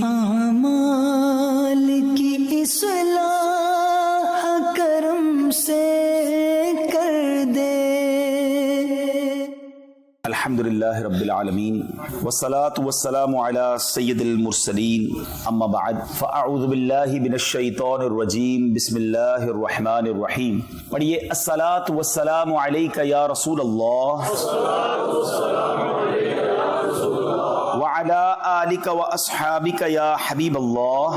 اعمال کی اصلاح کرم سے کر دے. الحمدللہ رب العالمین والصلاة والسلام علی سید المرسلین اما بعد فاعوذ باللہ من الشیطان الرجیم بسم اللہ الرحمن الرحیم. پڑھیے الصلاة والسلام علیک یا رسول اللہ وعلی آلک واصحابک یا حبیب اللہ.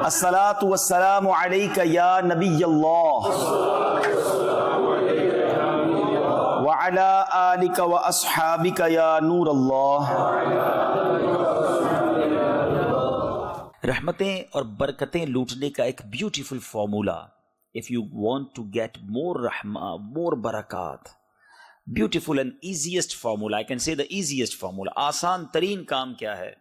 الصلاة والسلام علیک یا نبی اللہ وعلی آلک واصحابک یا نور اللہ. رحمتیں اور برکتیں لوٹنے کا ایک beautiful formula. If you want to get more رحمہ مور برکات, beautiful and easiest formula, I can say the easiest formula, آسان ترین کام کیا ہے؟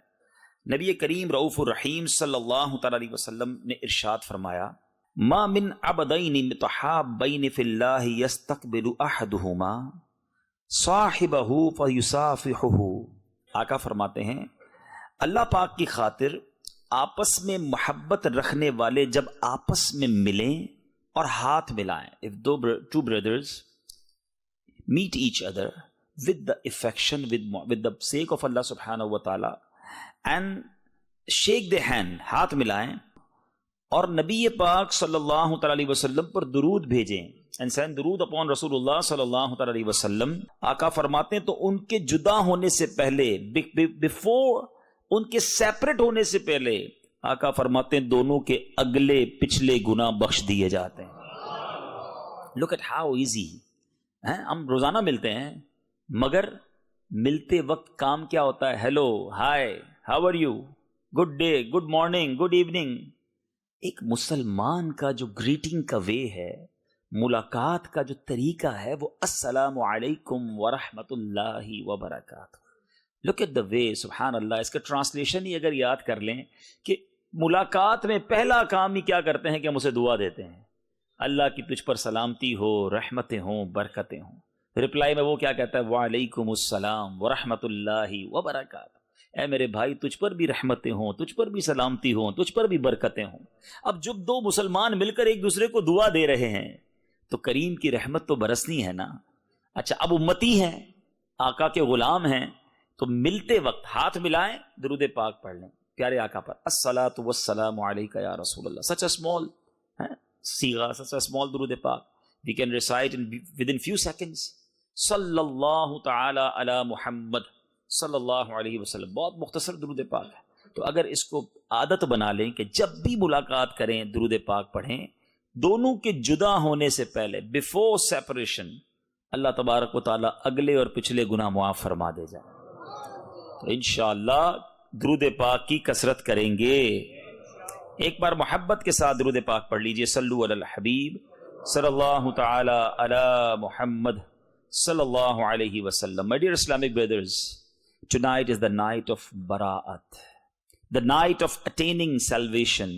نبی کریم رؤوف الرحیم صلی اللہ تعالی علیہ وسلم نے ارشاد فرمایا, ما من عبدین متحابین فی اللہ یستقبل احدہما صاحبہ فیصافحہ. آقا فرماتے ہیں اللہ پاک کی خاطر آپس میں محبت رکھنے والے جب آپس میں ملیں اور ہاتھ ملائیں, if two brothers meet each other with the affection, with the sake of Allah subhanahu wa ta'ala, and shake their hand, ہاتھ ملائیں اور نبی پاک صلی اللہ تعالی علیہ وسلم پر درود بھیجیں, and send درود upon رسول اللہ صلی اللہ تعالی علیہ وسلم. آقا فرماتے ہیں تو ان کے جدا ہونے سے پہلے, before ان کے سیپریٹ ہونے سے پہلے, آقا فرماتے ہیں دونوں کے اگلے پچھلے گناہ بخش دیے جاتے ہیں. Look at how easy. ہم روزانہ ملتے ہیں مگر ملتے وقت کام کیا ہوتا ہے؟ Hello, hi, how are you, good day, good morning, good evening. ایک مسلمان کا جو گریٹنگ کا وے ہے, ملاقات کا جو طریقہ ہے, وہ السلام علیکم ورحمۃ اللہ وبرکاتہ. لک ایٹ دا وے, سبحان اللہ. اس کا ٹرانسلیشن ہی اگر یاد کر لیں کہ ملاقات میں پہلا کام ہی کیا کرتے ہیں کہ ہم اسے دعا دیتے ہیں, اللہ کی تجھ پر سلامتی ہو, رحمتیں ہوں, برکتیں ہوں. رپلائی میں وہ کیا کہتا ہے؟ وعلیکم السلام ورحمۃ اللہ وبرکاتہ. اے میرے بھائی تجھ پر بھی رحمتیں ہوں, تجھ پر بھی سلامتی ہوں, تجھ پر بھی برکتیں ہوں. اب جب دو مسلمان مل کر ایک دوسرے کو دعا دے رہے ہیں تو کریم کی رحمت تو برسنی ہے نا. اچھا, اب امتی ہیں, آقا کے غلام ہیں, تو ملتے وقت ہاتھ ملائیں, درود پاک پڑھ لیں پیارے آقا پر. الصلاۃ والسلام علیک یا رسول اللہ. سچ اے اسمال سیغہ, such a small درود پاک we can recite within few seconds. صلی اللہ تعالی علی محمد صلی اللہ علیہ وسلم. بہت مختصر درود پاک ہے. تو اگر اس کو عادت بنا لیں کہ جب بھی ملاقات کریں درود پاک پڑھیں, دونوں کے جدا ہونے سے پہلے, before separation, اللہ تبارک و تعالی اگلے اور پچھلے گناہ معاف فرما دے جائے. تو انشاءاللہ درود پاک کی کثرت کریں گے. ایک بار محبت کے ساتھ درود پاک پڑھ لیجئے. صلو علی الحبیب صلی اللہ تعالی علی محمد صلی اللہ علیہ وسلم. My dear Islamic brothers, tonight is the night of bara'at, the night of attaining salvation,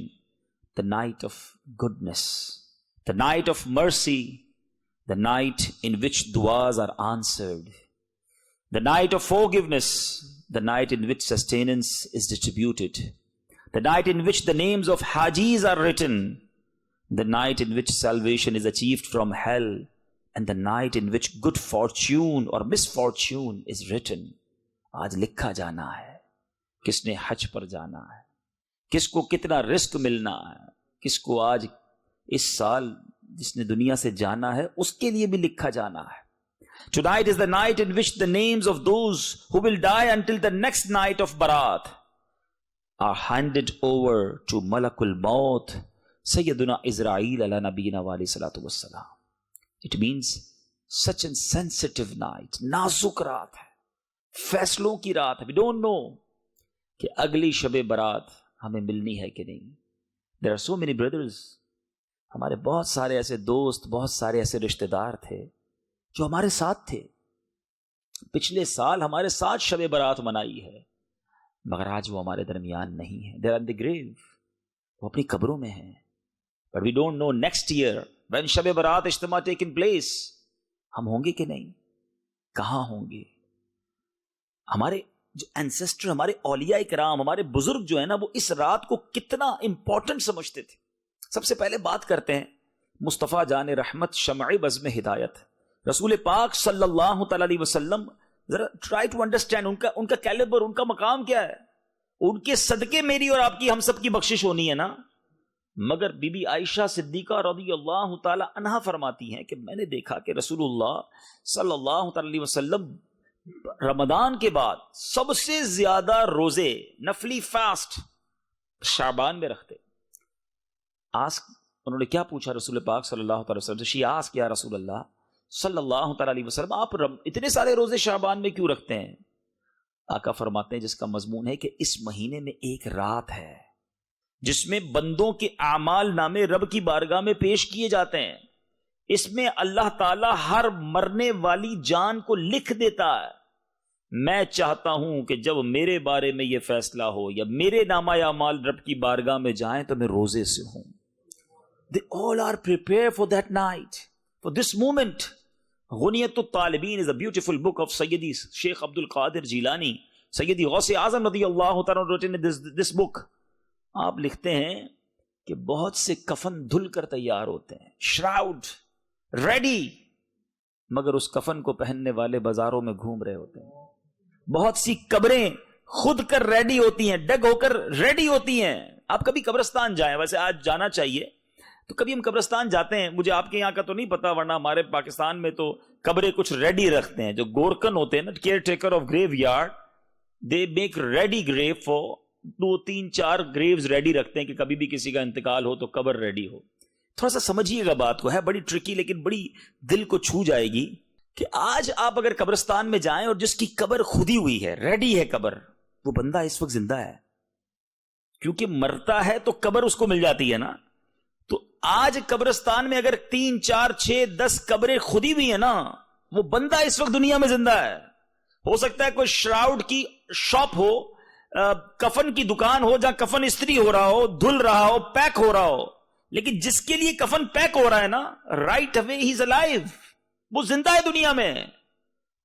the night of goodness, the night of mercy, the night in which du'as are answered, the night of forgiveness, the night in which sustenance is distributed, the night in which the names of Hajis are written, the night in which salvation is achieved from hell, and the night in which good fortune or misfortune is written. آج لکھا جانا ہے کس نے حج پر جانا ہے, کس کو کتنا رزق ملنا ہے, کس کو آج اس سال جس نے دنیا سے جانا ہے اس کے لیے بھی لکھا جانا ہے. Tonight is the night in which the names of those who will die until the next night of Barat are handed over to Malakul Maut, Sayyiduna Israel ala nabiyina wa alayhi salatu wassalam. It means such a sensitive night, نازک رات ہے, فیصلوں کی رات ہے. We don't know کہ اگلی شب برات ہمیں ملنی ہے کہ نہیں. There are so many brothers, ہمارے بہت سارے ایسے دوست, بہت سارے ایسے رشتہ دار تھے جو ہمارے ساتھ تھے, پچھلے سال ہمارے ساتھ شب برات منائی ہے, مگر آج وہ ہمارے درمیان نہیں ہے. They are in the grave, وہ اپنی قبروں میں ہیں. But we don't know next year when Shab Barat اجتماع taking place, ہم ہوں گے کہ نہیں, کہاں ہوں گے. ہمارے جو اینسیسٹر ہمارے اولیاء کرام ہمارے بزرگ جو ہیں نا وہ اس رات کو کتنا امپورٹنٹ سمجھتے تھے. سب سے پہلے بات کرتے ہیں مصطفیٰ جان رحمت شمع بزم ہدایت رسول پاک صلی اللہ تعالی علیہ وسلم. ذرا ٹرائی ٹو انڈرسٹینڈ ان کا کیلیبر, ان کا مقام کیا ہے. ان کے صدقے میری اور آپ کی ہم سب کی بخشش ہونی ہے نا. مگر بی بی عائشہ صدیقہ رضی اللہ تعالی عنہا فرماتی ہیں کہ میں نے دیکھا کہ رسول اللہ صلی اللہ تعالی علیہ وسلم رمضان کے بعد سب سے زیادہ روزے نفلی فاسٹ شعبان میں رکھتے. انہوں نے کیا پوچھا رسول پاک صلی اللہ تعالی وسلم سے؟ شی آسک یا رسول اللہ صلی اللہ تعالی علیہ وسلم آپ اتنے سارے روزے شعبان میں کیوں رکھتے ہیں؟ آقا فرماتے ہیں جس کا مضمون ہے کہ اس مہینے میں ایک رات ہے جس میں بندوں کے اعمال نامے رب کی بارگاہ میں پیش کیے جاتے ہیں. اس میں اللہ تعالی ہر مرنے والی جان کو لکھ دیتا ہے. میں چاہتا ہوں کہ جب میرے بارے میں یہ فیصلہ ہو یا میرے نامہ اعمال رب کی بارگاہ میں جائیں تو میں روزے سے ہوں. They all are prepared for that night, for this moment. غنیت الطالبین is a beautiful book of سیدی شیخ عبد القادر جیلانی, سیدی غوث اعظم رضی اللہ تعالیٰ written in this book. آپ لکھتے ہیں کہ بہت سے کفن دھل کر تیار ہوتے ہیں, شراؤڈ ریڈی, مگر اس کفن کو پہننے والے بازاروں میں گھوم رہے ہوتے ہیں. بہت سی قبریں خود کر ریڈی ہوتی ہیں, ڈگ ہو کر ریڈی ہوتی ہیں. آپ کبھی قبرستان جائیں, ویسے آج جانا چاہیے, تو کبھی ہم قبرستان جاتے ہیں, مجھے آپ کے یہاں کا تو نہیں پتا, ورنہ ہمارے پاکستان میں تو قبریں کچھ ریڈی رکھتے ہیں. جو گورکن ہوتے ہیں نا, caretaker of graveyard, they make ready grave for 2-3-4 graves ready رکھتے ہیں کہ کبھی بھی کسی کا انتقال ہو تو قبر ریڈی ہو. تھوڑا سا سمجھیے گا بات کو, ہے بڑی ٹرکی لیکن بڑی دل کو چھو جائے گی کہ آج آپ اگر قبرستان میں جائیں اور جس کی قبر کھودی ہوئی ہے, ریڈی ہے قبر, وہ بندہ اس وقت زندہ ہے, کیونکہ مرتا ہے تو قبر اس کو مل جاتی ہے نا. تو آج قبرستان میں اگر 3-4-6-10 قبریں کھودی ہوئی ہیں نا, وہ بندہ اس وقت دنیا میں زندہ ہے. ہو سکتا ہے کوئی شراؤڈ کی شاپ ہو, کفن کی دکان ہو جہاں کفن استری ہو رہا ہو, دھل رہا ہو, پیک ہو رہا ہو, لیکن جس کے لیے کفن پیک ہو رہا ہے نا, right away he is alive, وہ زندہ ہے دنیا میں.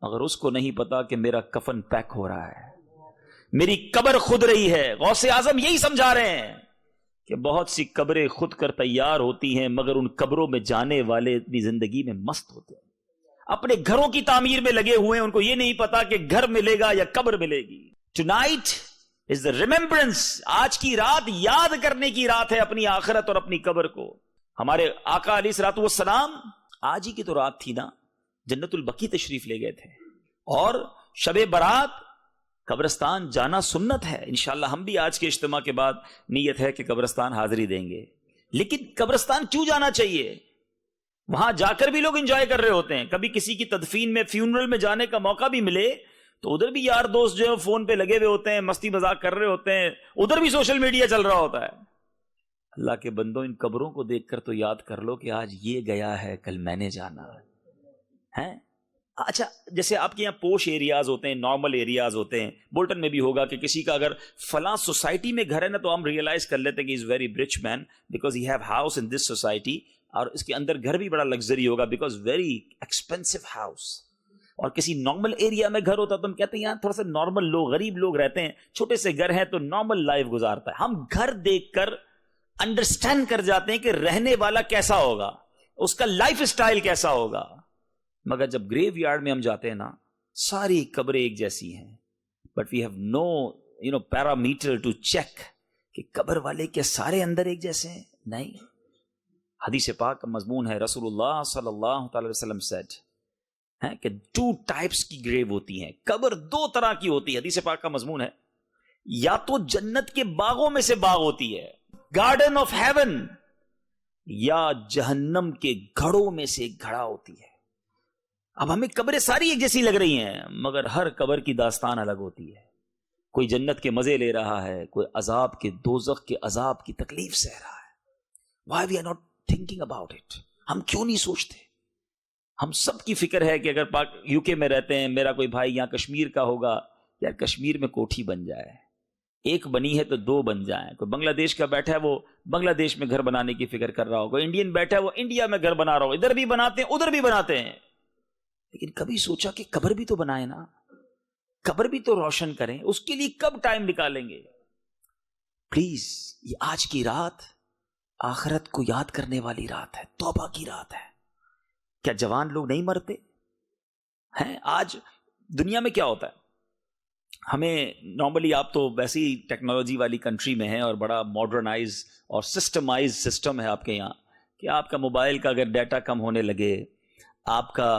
اگر اس کو نہیں پتا کہ میرا کفن پیک ہو رہا ہے, میری قبر خود رہی ہے. غوث اعظم یہی سمجھا رہے ہیں کہ بہت سی قبریں خود کر تیار ہوتی ہیں, مگر ان قبروں میں جانے والے اپنی زندگی میں مست ہوتے ہیں, اپنے گھروں کی تعمیر میں لگے ہوئے ہیں. ان کو یہ نہیں پتا کہ گھر ملے گا یا قبر ملے گی. Tonight is the remembrance, آج کی رات یاد کرنے کی رات ہے اپنی آخرت اور اپنی قبر کو. ہمارے آقا علیہ الصلوۃ والسلام آج ہی کی تو رات تھی نا, جنت البقیع تشریف لے گئے تھے, اور شب برات قبرستان جانا سنت ہے. انشاءاللہ ہم بھی آج کے اجتماع کے بعد نیت ہے کہ قبرستان حاضری دیں گے. لیکن قبرستان کیوں جانا چاہیے؟ وہاں جا کر بھی لوگ انجوائے کر رہے ہوتے ہیں. کبھی کسی کی تدفین میں, فیونرل میں جانے کا موقع بھی ملے تو ادھر بھی یار دوست جو ہے فون پہ لگے ہوئے ہوتے ہیں, مستی مذاق کر رہے ہوتے ہیں, ادھر بھی سوشل میڈیا چل رہا ہوتا ہے. اللہ کے بندوں, ان قبروں کو دیکھ کر تو یاد کر لو کہ آج یہ گیا ہے, کل میں نے جانا ہے. اچھا, جیسے آپ کے یہاں پوش ایریاز ہوتے ہیں, نارمل ایریاز ہوتے ہیں, بولٹن میں بھی ہوگا کہ کسی کا اگر فلاں سوسائٹی میں گھر ہے نا, تو ہم ریئلائز کر لیتے ہیں کہ is very rich man because he have house in this society, اور اس کے اندر گھر بھی بڑا لگژری ہوگا بیکاز ویری ایکسپینسو ہاؤس. اور کسی نارمل ایریا میں گھر ہوتا تو ہم کہتے ہیں یہاں تھوڑا سا نارمل لوگ, غریب لوگ رہتے ہیں, چھوٹے سے گھر ہیں تو نارمل لائف گزارتا ہے. ہم گھر دیکھ کر انڈرسٹینڈ کر جاتے ہیں کہ رہنے والا کیسا ہوگا, اس کا لائف اسٹائل کیسا ہوگا. مگر جب گریو یارڈ میں ہم جاتے ہیں نا, ساری قبریں ایک جیسی ہیں, but we have no parameter to check کہ قبر والے کیا سارے اندر ایک جیسے ہیں. نہیں. حدیث پاک کا مضمون ہے, رسول اللہ صلی اللہ تعالی وسلم said کہ 2 ٹائپس کی گریو ہوتی ہیں, قبر 2 طرح کی ہوتی ہے. حدیث پاک کا مضمون ہے, یا تو جنت کے باغوں میں سے باغ ہوتی ہے, گارڈن آف ہیون, یا جہنم کے گھڑوں میں سے ایک گھڑا ہوتی ہے. اب ہمیں قبریں ساری ایک جیسی لگ رہی ہیں, مگر ہر قبر کی داستان الگ ہوتی ہے. کوئی جنت کے مزے لے رہا ہے, کوئی عذاب کے, دوزخ کے عذاب کی تکلیف سہ رہا ہے. Why we are not thinking about it? ہم کیوں نہیں سوچتے؟ ہم سب کی فکر ہے کہ اگر یو کے میں رہتے ہیں, میرا کوئی بھائی یہاں کشمیر کا ہوگا, یار کشمیر میں کوٹھی بن جائے, ایک بنی ہے تو 2 بن جائیں. کوئی بنگلہ دیش کا بیٹھا ہے, وہ بنگلہ دیش میں گھر بنانے کی فکر کر رہا ہو, کوئی انڈین بیٹھا ہے, وہ انڈیا میں گھر بنا رہا ہو. ادھر بھی بناتے ہیں, ادھر بھی بناتے ہیں, لیکن کبھی سوچا کہ قبر بھی تو بنائے نا. قبر بھی تو روشن کریں, اس کے لیے کب ٹائم نکالیں گے؟ پلیز, یہ آج کی رات آخرت کو یاد کرنے والی رات ہے, توبہ کی رات ہے. کیا جوان لوگ نہیں مرتے ہیں؟ آج دنیا میں کیا ہوتا ہے, ہمیں نارملی, آپ تو ویسے ہی ٹیکنالوجی والی کنٹری میں ہیں اور بڑا ماڈرنائز اور سسٹمائز سسٹم ہے آپ کے یہاں, کہ آپ کا موبائل کا اگر ڈیٹا کم ہونے لگے, آپ کا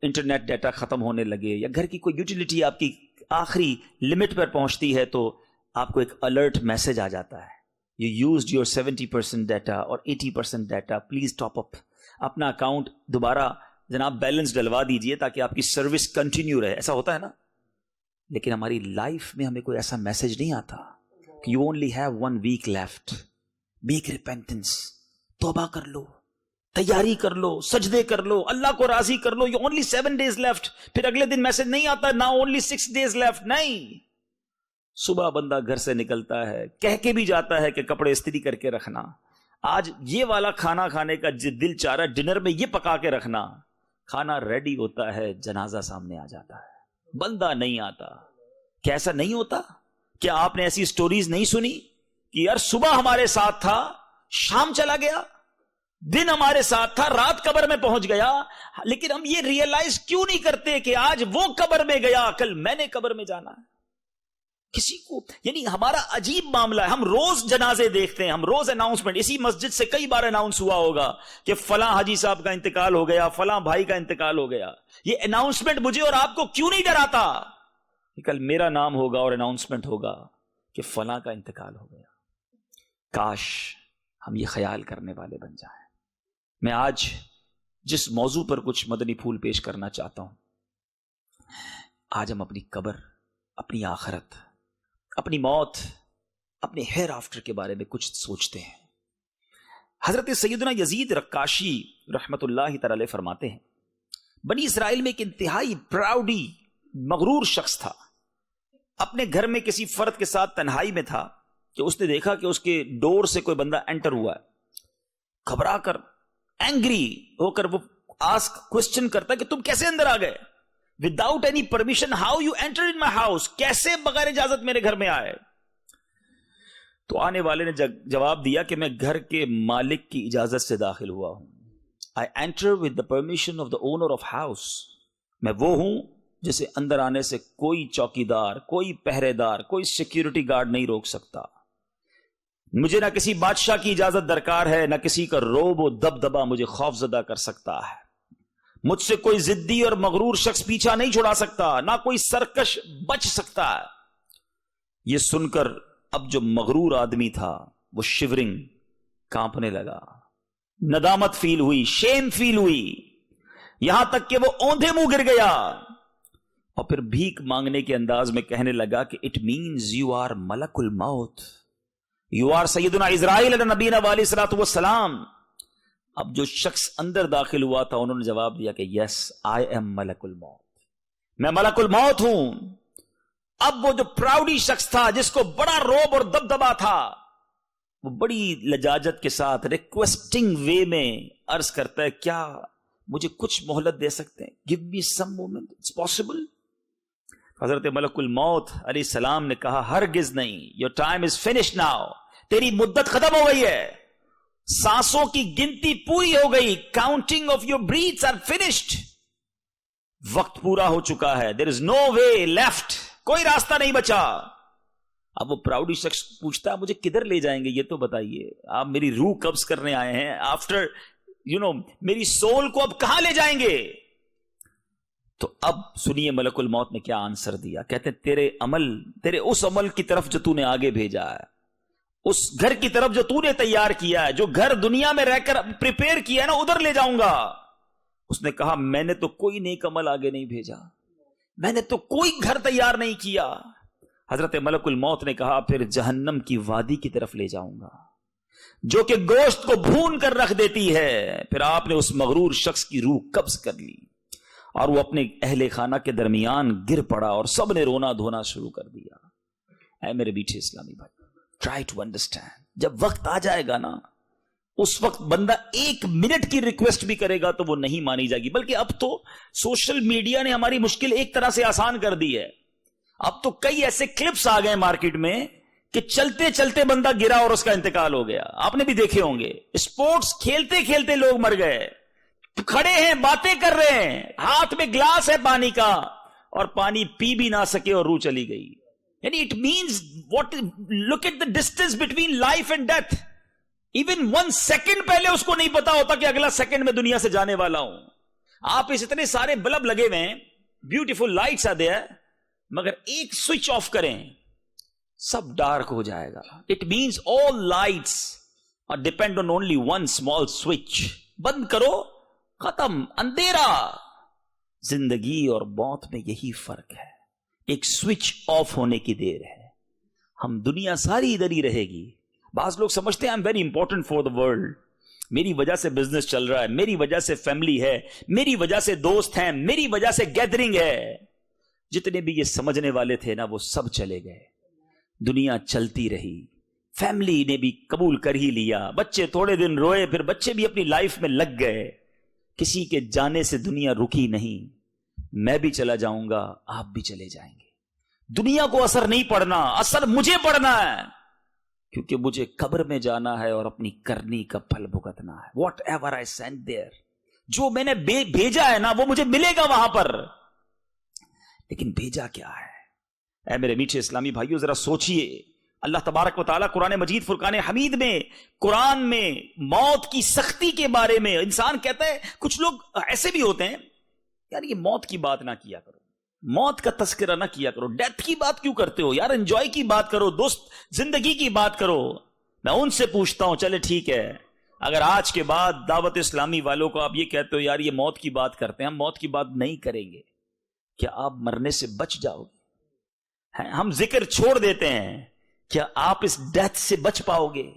انٹرنیٹ ڈیٹا ختم ہونے لگے, یا گھر کی کوئی یوٹیلیٹی آپ کی آخری لمٹ پر پہنچتی ہے, تو آپ کو ایک الرٹ میسج آ جاتا ہے, یو یوزڈ یور 70% ڈیٹا اور 80% ڈیٹا, پلیز ٹاپ اپ, اپنا اکاؤنٹ دوبارہ جناب بیلنس ڈلوا دیجئے تاکہ آپ کی سروس کنٹینیو رہے. ایسا ہوتا ہے نا. لیکن ہماری لائف میں ہمیں کوئی ایسا میسج نہیں آتا کہ you only have 1 week left, make repentance, توبہ کر لو, تیاری کر لو, سجدے کر لو, اللہ کو راضی کر لو, یو اونلی 7 days لیفٹ. پھر اگلے دن میسج نہیں آتا نا اونلی 6 days لیفٹ. نہیں, صبح بندہ گھر سے نکلتا ہے, کہہ کے بھی جاتا ہے کہ کپڑے استری کر کے رکھنا, آج یہ والا کھانا کھانے کا دل چاہ رہا ہے, ڈنر میں یہ پکا کے رکھنا. کھانا ریڈی ہوتا ہے, جنازہ سامنے آ جاتا ہے, بندہ نہیں آتا. کیا ایسا نہیں ہوتا؟ کیا آپ نے ایسی سٹوریز نہیں سنی کہ یار صبح ہمارے ساتھ تھا, شام چلا گیا, دن ہمارے ساتھ تھا, رات قبر میں پہنچ گیا, لیکن ہم یہ ریئلائز کیوں نہیں کرتے کہ آج وہ قبر میں گیا, کل میں نے قبر میں جانا ہے. کسی کو, یعنی ہمارا عجیب معاملہ ہے. ہم روز جنازے دیکھتے ہیں, ہم روز اناؤنسمنٹ, اسی مسجد سے کئی بار اناؤنس ہوا ہوگا کہ فلاں حاجی صاحب کا انتقال ہو گیا, فلاں بھائی کا انتقال ہو گیا. یہ اناؤنسمنٹ مجھے اور آپ کو کیوں نہیں ڈراتا کہ کل میرا نام ہوگا اور اناؤنسمنٹ ہوگا کہ فلاں کا انتقال ہو گیا؟ کاش ہم یہ خیال کرنے والے بن جائیں. میں آج جس موضوع پر کچھ مدنی پھول پیش کرنا چاہتا ہوں, آج ہم اپنی قبر, اپنی آخرت, اپنی موت, اپنے ہیر آفٹر کے بارے میں کچھ سوچتے ہیں. حضرت سیدنا یزید رقاشی رحمت اللہ تعالی علیہ فرماتے ہیں, بنی اسرائیل میں ایک انتہائی پراؤڈی مغرور شخص تھا. اپنے گھر میں کسی فرد کے ساتھ تنہائی میں تھا کہ اس نے دیکھا کہ اس کے ڈور سے کوئی بندہ انٹر ہوا ہے. گھبرا کر, اینگری ہو کر وہ کوسچن کرتا ہے کہ تم کیسے اندر آ گئے, without any permission, how you enter in my house, کیسے بغیر اجازت میرے گھر میں آئے؟ تو آنے والے نے جواب دیا کہ میں گھر کے مالک کی اجازت سے داخل ہوا ہوں. I enter with the permission of the owner of house. میں وہ ہوں جسے اندر آنے سے کوئی چوکیدار, کوئی پہرے دار, کوئی سیکیورٹی گارڈ نہیں روک سکتا. مجھے نہ کسی بادشاہ کی اجازت درکار ہے, نہ کسی کا روب و دبدبا مجھے خوف زدہ کر سکتا ہے. مجھ سے کوئی ضدی اور مغرور شخص پیچھا نہیں چھڑا سکتا, نہ کوئی سرکش بچ سکتا ہے. یہ سن کر اب جو مغرور آدمی تھا وہ شیورنگ, کانپنے لگا, ندامت فیل ہوئی, شیم فیل ہوئی, یہاں تک کہ وہ اوندھے منہ گر گیا اور پھر بھیک مانگنے کے انداز میں کہنے لگا کہ اٹ مینز یو آر ملک الموت, یو آر سیدنا اسرائیل علیہ نبینا علیہ الصلوۃ والسلام. اب جو شخص اندر داخل ہوا تھا انہوں نے جواب دیا کہ یس آئی ایم ملک الموت, میں ملک الموت ہوں. اب وہ جو پراؤڈی شخص تھا جس کو بڑا روب اور دبدبا تھا, وہ بڑی لجاجت کے ساتھ ریکویسٹنگ وے میں عرض کرتا ہے, کیا مجھے کچھ مہلت دے سکتے ہیں, give me some moment, it's possible. حضرت ملک الموت علیہ السلام نے کہا ہرگز نہیں, your time is finish now, تیری مدت ختم ہو گئی ہے, سانسوں کی گنتی پوری ہو گئی, counting of your breaths are finished, وقت پورا ہو چکا ہے, دیر از نو وے لیفٹ, کوئی راستہ نہیں بچا. اب وہ پراؤڈی شخص پوچھتا ہے مجھے کدھر لے جائیں گے, یہ تو بتائیے, آپ میری روح قبض کرنے آئے ہیں, آفٹر میری سول کو اب کہاں لے جائیں گے؟ تو اب سنیے ملک الموت نے کیا آنسر دیا. کہتے ہیں تیرے اس عمل کی طرف جو تو نے آگے بھیجا ہے, اس گھر کی طرف جو تو نے تیار کیا ہے, جو گھر دنیا میں رہ کر پریپیئر کیا ہے نا, ادھر لے جاؤں گا. اس نے کہا میں نے تو کوئی نیک عمل آگے نہیں بھیجا, میں نے تو کوئی گھر تیار نہیں کیا. حضرت ملک الموت نے کہا پھر جہنم کی وادی کی طرف لے جاؤں گا جو کہ گوشت کو بھون کر رکھ دیتی ہے. پھر آپ نے اس مغرور شخص کی روح قبض کر لی اور وہ اپنے اہل خانہ کے درمیان گر پڑا اور سب نے رونا دھونا شروع کر دیا. اے میرے بیٹھے اسلامی بھائی, ٹرائی ٹو انڈرسٹینڈ, جب وقت آ جائے گا نا, اس وقت بندہ 1 منٹ کی ریکویسٹ بھی کرے گا تو وہ نہیں مانی جائے گی. بلکہ اب تو سوشل میڈیا نے ہماری مشکل ایک طرح سے آسان کر دی ہے. اب تو کئی ایسے کلپس آ گئے مارکیٹ میں کہ چلتے چلتے بندہ گرا اور اس کا انتقال ہو گیا. آپ نے بھی دیکھے ہوں گے. اسپورٹس کھیلتے کھیلتے لوگ مر گئے. کھڑے ہیں باتیں کر رہے ہیں, ہاتھ میں گلاس ہے پانی کا, اور پانی پی بھی نہ سکے اور روح چلی گئی. یعنی it means what, look at the distance between life and death. Even 1 second پہلے اس کو نہیں پتا ہوتا کہ اگلا سیکنڈ میں دنیا سے جانے والا ہوں. آپ اس اتنے سارے بلب لگے ہوئے ہیں, بیوٹیفل لائٹس آ دیا, مگر ایک سوئچ آف کریں سب ڈارک ہو جائے گا. It means all lights are depend on only one small switch. بند کرو, ختم, اندھیرا. زندگی اور موت میں یہی فرق ہے, ایک سوئچ آف ہونے کی دیر ہے. ہم دنیا ساری ادھر ہی رہے گی. بعض لوگ سمجھتے ہیں I am very important for the world, میری وجہ سے بزنس چل رہا ہے, میری وجہ سے فیملی ہے, میری وجہ سے دوست ہیں, میری وجہ سے گیدرنگ ہے. جتنے بھی یہ سمجھنے والے تھے نا وہ سب چلے گئے. دنیا چلتی رہی, فیملی نے بھی قبول کر ہی لیا, بچے تھوڑے دن روئے, پھر بچے بھی اپنی لائف میں لگ گئے. کسی کے جانے سے دنیا رکی نہیں. میں بھی چلا جاؤں گا, آپ بھی چلے جائیں گے. دنیا کو اثر نہیں پڑنا, اثر مجھے پڑنا ہے, کیونکہ مجھے قبر میں جانا ہے اور اپنی کرنی کا پھل بھگتنا ہے. Whatever I send there, جو میں نے بھیجا ہے نا وہ مجھے ملے گا وہاں پر. لیکن بھیجا کیا ہے؟ اے میرے میٹھے اسلامی بھائیو, ذرا سوچئے. اللہ تبارک و تعالیٰ قرآن مجید فرقان حمید میں, قرآن میں موت کی سختی کے بارے میں, انسان کہتا ہے, کچھ لوگ ایسے بھی ہوتے ہیں یار یہ موت کی بات نہ کیا کرو, موت کا تذکرہ نہ کیا کرو, ڈیتھ کی بات کیوں کرتے ہو یار, انجوائے کی بات کرو, دوست زندگی کی بات کرو. میں ان سے پوچھتا ہوں, چلے ٹھیک ہے, اگر آج کے بعد دعوت اسلامی والوں کو آپ یہ کہتے ہو یار یہ موت کی بات کرتے ہیں, ہم موت کی بات نہیں کریں گے, کیا آپ مرنے سے بچ جاؤ گے؟ ہم ذکر چھوڑ دیتے ہیں, کیا آپ اس ڈیتھ سے بچ پاؤ گے؟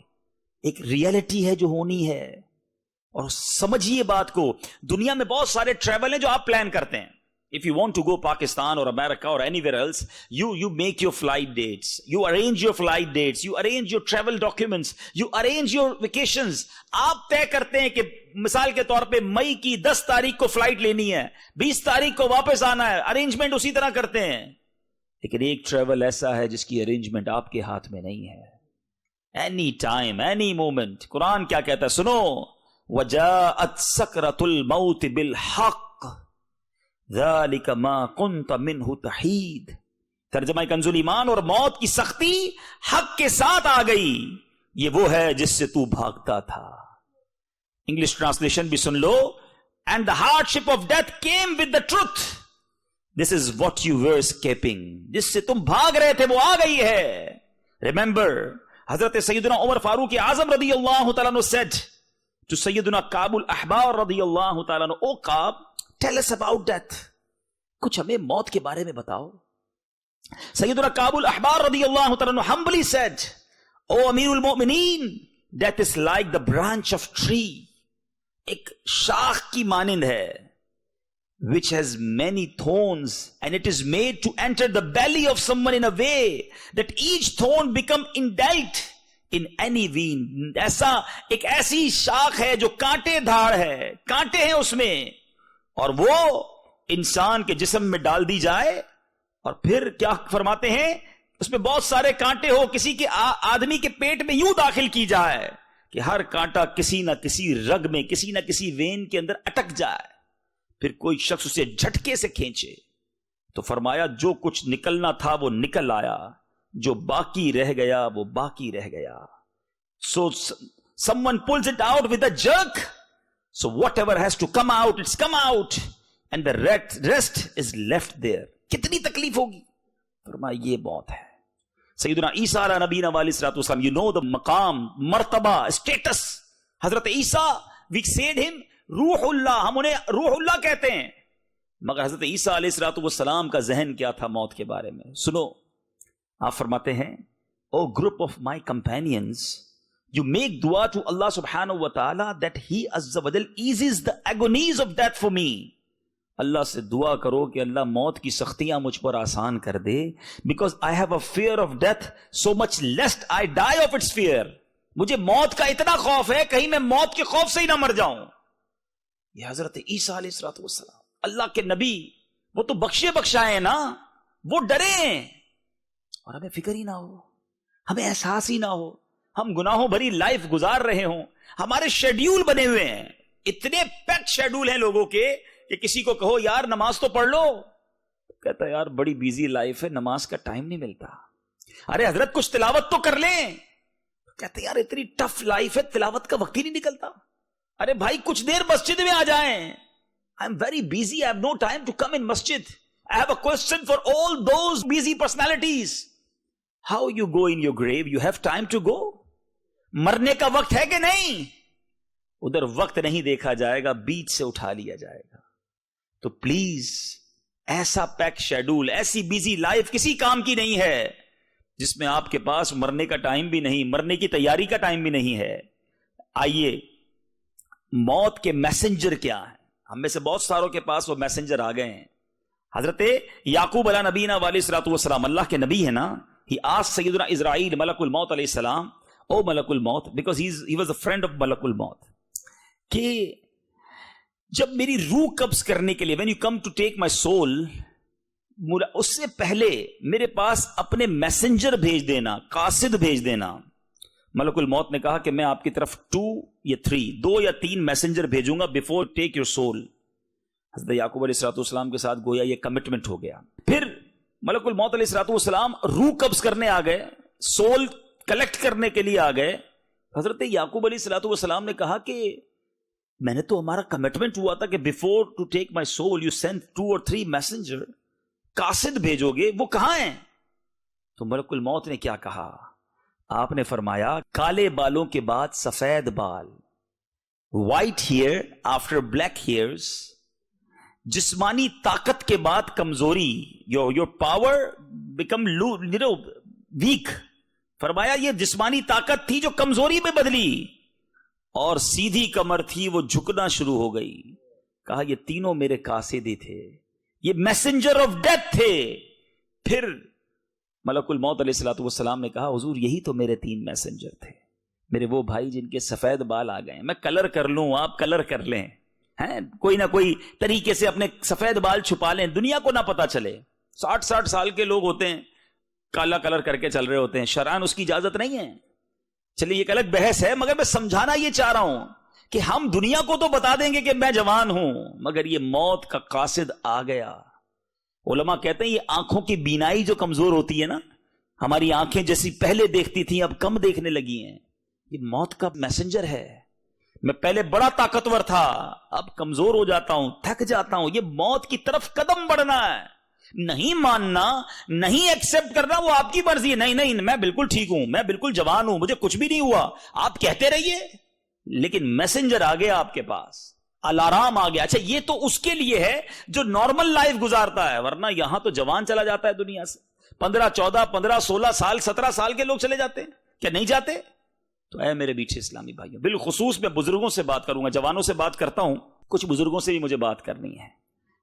ایک ریئلٹی ہے جو ہونی ہے, اور سمجھیے بات کو. دنیا میں بہت سارے ٹریول ہیں جو آپ پلان کرتے ہیں. If you want to go Pakistan or America or anywhere else, you make your flight dates, you arrange your flight dates, you arrange your travel documents, you arrange your vacations. آپ طے کرتے ہیں کہ مثال کے طور پہ مئی کی 10 تاریخ کو فلائٹ لینی ہے, 20 تاریخ کو واپس آنا ہے, ارینجمنٹ اسی طرح کرتے ہیں. لیکن ایک ٹریول ایسا ہے جس کی ارینجمنٹ آپ کے ہاتھ میں نہیں ہے. Any time, any moment. قرآن کیا کہتا ہے سنو, وَجَاءَتْ سَكْرَةُ الْمَوْتِ بِالْحَقِّ ذَلِكَ مَا كُنْتَ مِنْهُ تَحِيدٌ. ترجمہ کنز ایمان, اور موت کی سختی حق کے ساتھ آ گئی, یہ وہ ہے جس سے تو بھاگتا تھا. انگلش ٹرانسلیشن بھی سن لو, and the hardship of death came with the truth. This is what you were escaping. جس سے تم بھاگ رہے تھے وہ آ گئی ہے. Remember, حضرت سیدنا عمر فاروق اعظم رضی اللہ تعالیٰ عنہ said to سیدنا کعب الاحبار رضی اللہ تعالیٰ عنہ, او کعب, tell us about death. کچھ ہمیں موت کے بارے میں بتاؤ. سیدنا کعب الاحبار رضی اللہ تعالیٰ عنہ humbly said, او امیر المؤمنین, death is like the branch of tree. ایک شاخ کی مانند ہے, which has many thorns, and it is made to enter the belly of someone in a way that each thorn become indelt in any vein. ایسا ایک ایسی شاخ ہے جو کانٹے دھاڑ ہے, کانٹے ہیں اس میں, اور وہ انسان کے جسم میں ڈال دی جائے, اور پھر کیا فرماتے ہیں, اس میں بہت سارے کانٹے ہو, کسی کے آدمی کے پیٹ میں یوں داخل کی جائے کہ ہر کانٹا کسی نہ کسی رگ میں, کسی نہ کسی وین کے اندر اٹک جائے, پھر کوئی شخص اسے جھٹکے سے کھینچے. تو فرمایا جو کچھ نکلنا تھا وہ نکل آیا, جو باقی رہ گیا وہ باقی رہ گیا. So someone pulls it out with a jerk, so whatever has to come out, it's come out, and the rest is left there. کتنی تکلیف ہوگی. فرمایا یہ موت ہے. سیدنا عیسیٰ علیہ نبینا علیہ الصلوۃ والسلام, you know the مقام, مرتبہ, status. حضرت عیسیٰ, we said him روح اللہ, ہم انہیں روح اللہ کہتے ہیں, مگر حضرت عیسیٰ علیہ الصلوۃ والسلام کا ذہن کیا تھا موت کے بارے میں. سنو, آپ فرماتے ہیں, O group of my companions, you make dua to Allah subhanahu wa ta'ala that he azza wa jal eases the agonies of death for me. اللہ سے دعا کرو کہ اللہ موت کی سختیاں مجھ پر آسان کر دے, because I have a fear of death so much lest I die of its fear. مجھے موت کا اتنا خوف ہے کہیں میں موت کے خوف سے ہی نہ مر جاؤں. یہ حضرت عیسیٰ علیہ الصلوۃ والسلام اللہ کے نبی, وہ تو بخشے بخشائے نا, وہ ڈریں اور ہمیں فکر ہی نہ ہو, ہمیں احساس ہی نہ ہو, ہم گناہوں بھری لائف گزار رہے ہوں. ہمارے شیڈیول بنے ہوئے ہیں, اتنے پیکڈ شیڈیول ہیں لوگوں کے کہ کسی کو کہو یار نماز تو پڑھ لو, کہتا ہے یار بڑی بیزی لائف ہے, نماز کا ٹائم نہیں ملتا. ارے حضرت کچھ تلاوت تو کر لیں, کہتے ہیں یار اتنی ٹف لائف ہے, تلاوت کا وقت ہی نہیں نکلتا. ارے بھائی کچھ دیر مسجد میں آ جائیں. I am very busy, I have no time to come in masjid. I have a question for all those busy personalities. How you go in your grave? You have time to go? مرنے کا وقت ہے کہ نہیں؟ ادھر وقت نہیں دیکھا جائے گا, بیچ سے اٹھا لیا جائے گا. تو پلیز ایسا پیک شیڈول, ایسی بیزی لائف کسی کام کی نہیں ہے جس میں آپ کے پاس مرنے کا ٹائم بھی نہیں, مرنے کی تیاری کا ٹائم بھی نہیں ہے. آئیے موت کے میسنجر کیا ہیں؟ ہم میں سے بہت ساروں کے پاس وہ میسنجر آ گئے ہیں. حضرت یعقوب علیہ نبینا علیہ الصلوۃ والسلام, اللہ کے نبی ہے نا, he asked سیدنا اسرائیل ملک الموت علیہ السلام, او ملک الموت, because he was a friend of ملک الموت, کہ جب میری روح قبض کرنے کے لیے when you come to take my soul, اس سے پہلے میرے پاس اپنے میسنجر بھیج دینا, قاصد بھیج دینا. ملک الموت نے کہا کہ میں آپ کی طرف 2 یا 3 یا 3 میسنجر بھیجوں گا before take your soul. حضرت یعقوب علیہ السلام کے ساتھ گویا یہ کمٹمنٹ ہو گیا. پھر ملک الموت علیہ السلام روح قبض کرنے آ گئے, سول کلیکٹ کرنے کے لیے آ گئے. حضرت یعقوب علیہ السلام نے کہا کہ میں نے تو ہمارا کمٹمنٹ ہوا تھا کہ before to take my soul you send 2 or 3 messenger, قاصد بھیجو گے, وہ کہاں ہیں؟ تو ملک الموت نے کیا کہا؟ آپ نے فرمایا کالے بالوں کے بعد سفید بال, white hair after black hairs, جسمانی طاقت کے بعد کمزوری, یور پاور بیکم ویک. فرمایا یہ جسمانی طاقت تھی جو کمزوری میں بدلی, اور سیدھی کمر تھی وہ جھکنا شروع ہو گئی. کہا یہ تینوں میرے قاصد ہی تھے, یہ میسنجر آف ڈیتھ تھے. پھر ملک الموت علیہ السلام نے کہا حضور یہی تو میرے 3 میسنجر تھے, میرے وہ بھائی جن کے سفید بال آ گئے. میں کلر کر لوں, آپ کلر کر لیں, ہیں کوئی نہ کوئی طریقے سے اپنے سفید بال چھپا لیں, دنیا کو نہ پتا چلے. 60 سال کے لوگ ہوتے ہیں, کالا کلر کر کے چل رہے ہوتے ہیں, شرعاً اس کی اجازت نہیں ہے. چلیے ایک الگ بحث ہے, مگر میں سمجھانا یہ چاہ رہا ہوں کہ ہم دنیا کو تو بتا دیں گے کہ میں جوان ہوں, مگر یہ موت کا قاصد آ گیا. علماء کہتے ہیں یہ آنکھوں کی بینائی جو کمزور ہوتی ہے نا, ہماری آنکھیں جیسی پہلے دیکھتی تھیں اب کم دیکھنے لگی ہیں, یہ موت کا میسنجر ہے. میں پہلے بڑا طاقتور تھا, اب کمزور ہو جاتا ہوں, تھک جاتا ہوں. یہ موت کی طرف قدم بڑھنا ہے, نہیں ماننا, نہیں ایکسپٹ کرنا, وہ آپ کی مرضی ہے. نہیں میں بالکل ٹھیک ہوں, میں بالکل جوان ہوں, مجھے کچھ بھی نہیں ہوا, آپ کہتے رہیے, لیکن میسنجر آ گیا آپ کے پاس, الارام آ گیا. اچھا یہ تو اس کے لیے ہے جو نارمل لائف گزارتا ہے, ورنہ یہاں تو جوان چلا جاتا ہے دنیا سے, 15, 14, 15, 16 سال 17 سال کے لوگ چلے جاتے ہیں, کیا نہیں جاتے؟ تو اے میرے بیچے اسلامی بھائیوں, بالخصوص میں بزرگوں سے بات کروں گا, جوانوں سے بات کرتا ہوں, کچھ بزرگوں سے بھی مجھے بات کرنی ہے.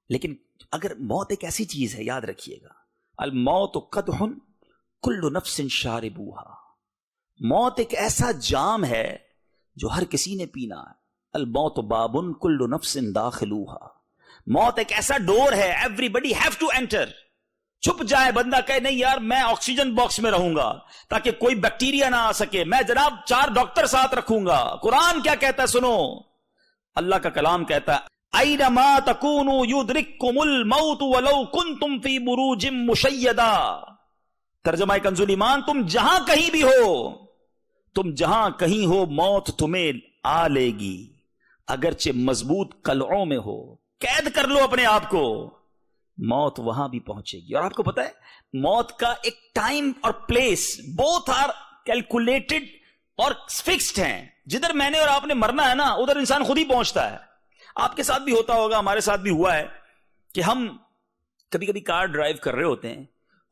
لیکن اگر موت ایک ایسی چیز ہے, یاد رکھیے گا, الموت قدح کل نفس شاربوہا, موت ایک ایسا جام ہے جو ہر کسی نے پینا ہے. الموت باب کل نفس داخلوہا, موت ایک ایسا ڈور ہے, everybody have to enter. چھپ جائے بندہ, کہے نہیں یار میں آکسیجن باکس میں رہوں گا تاکہ کوئی بیکٹیریا نہ آ سکے, میں جناب 4 ڈاکٹر ساتھ رکھوں گا. قرآن کیا کہتا ہے سنو, اللہ کا کلام کہتا ہے اینما تکونوا یدرککم الموت ولو کنتم فی بروج مشیدہ. ترجمہ کنز ایمان, تم جہاں کہیں بھی ہو, تم جہاں کہیں ہو, موت تمہیں آ لے گی, اگرچہ مضبوط قلعوں میں ہو. قید کر لو اپنے آپ کو, موت وہاں بھی پہنچے گی. اور آپ کو پتا ہے موت کا ایک ٹائم اور پلیس بوتھ آر کیلکولیٹڈ اور فکسڈ ہیں. جدھر میں نے اور آپ نے مرنا ہے نا, ادھر انسان خود ہی پہنچتا ہے. آپ کے ساتھ بھی ہوتا ہوگا, ہمارے ساتھ بھی ہوا ہے کہ ہم کبھی کبھی کار ڈرائیو کر رہے ہوتے ہیں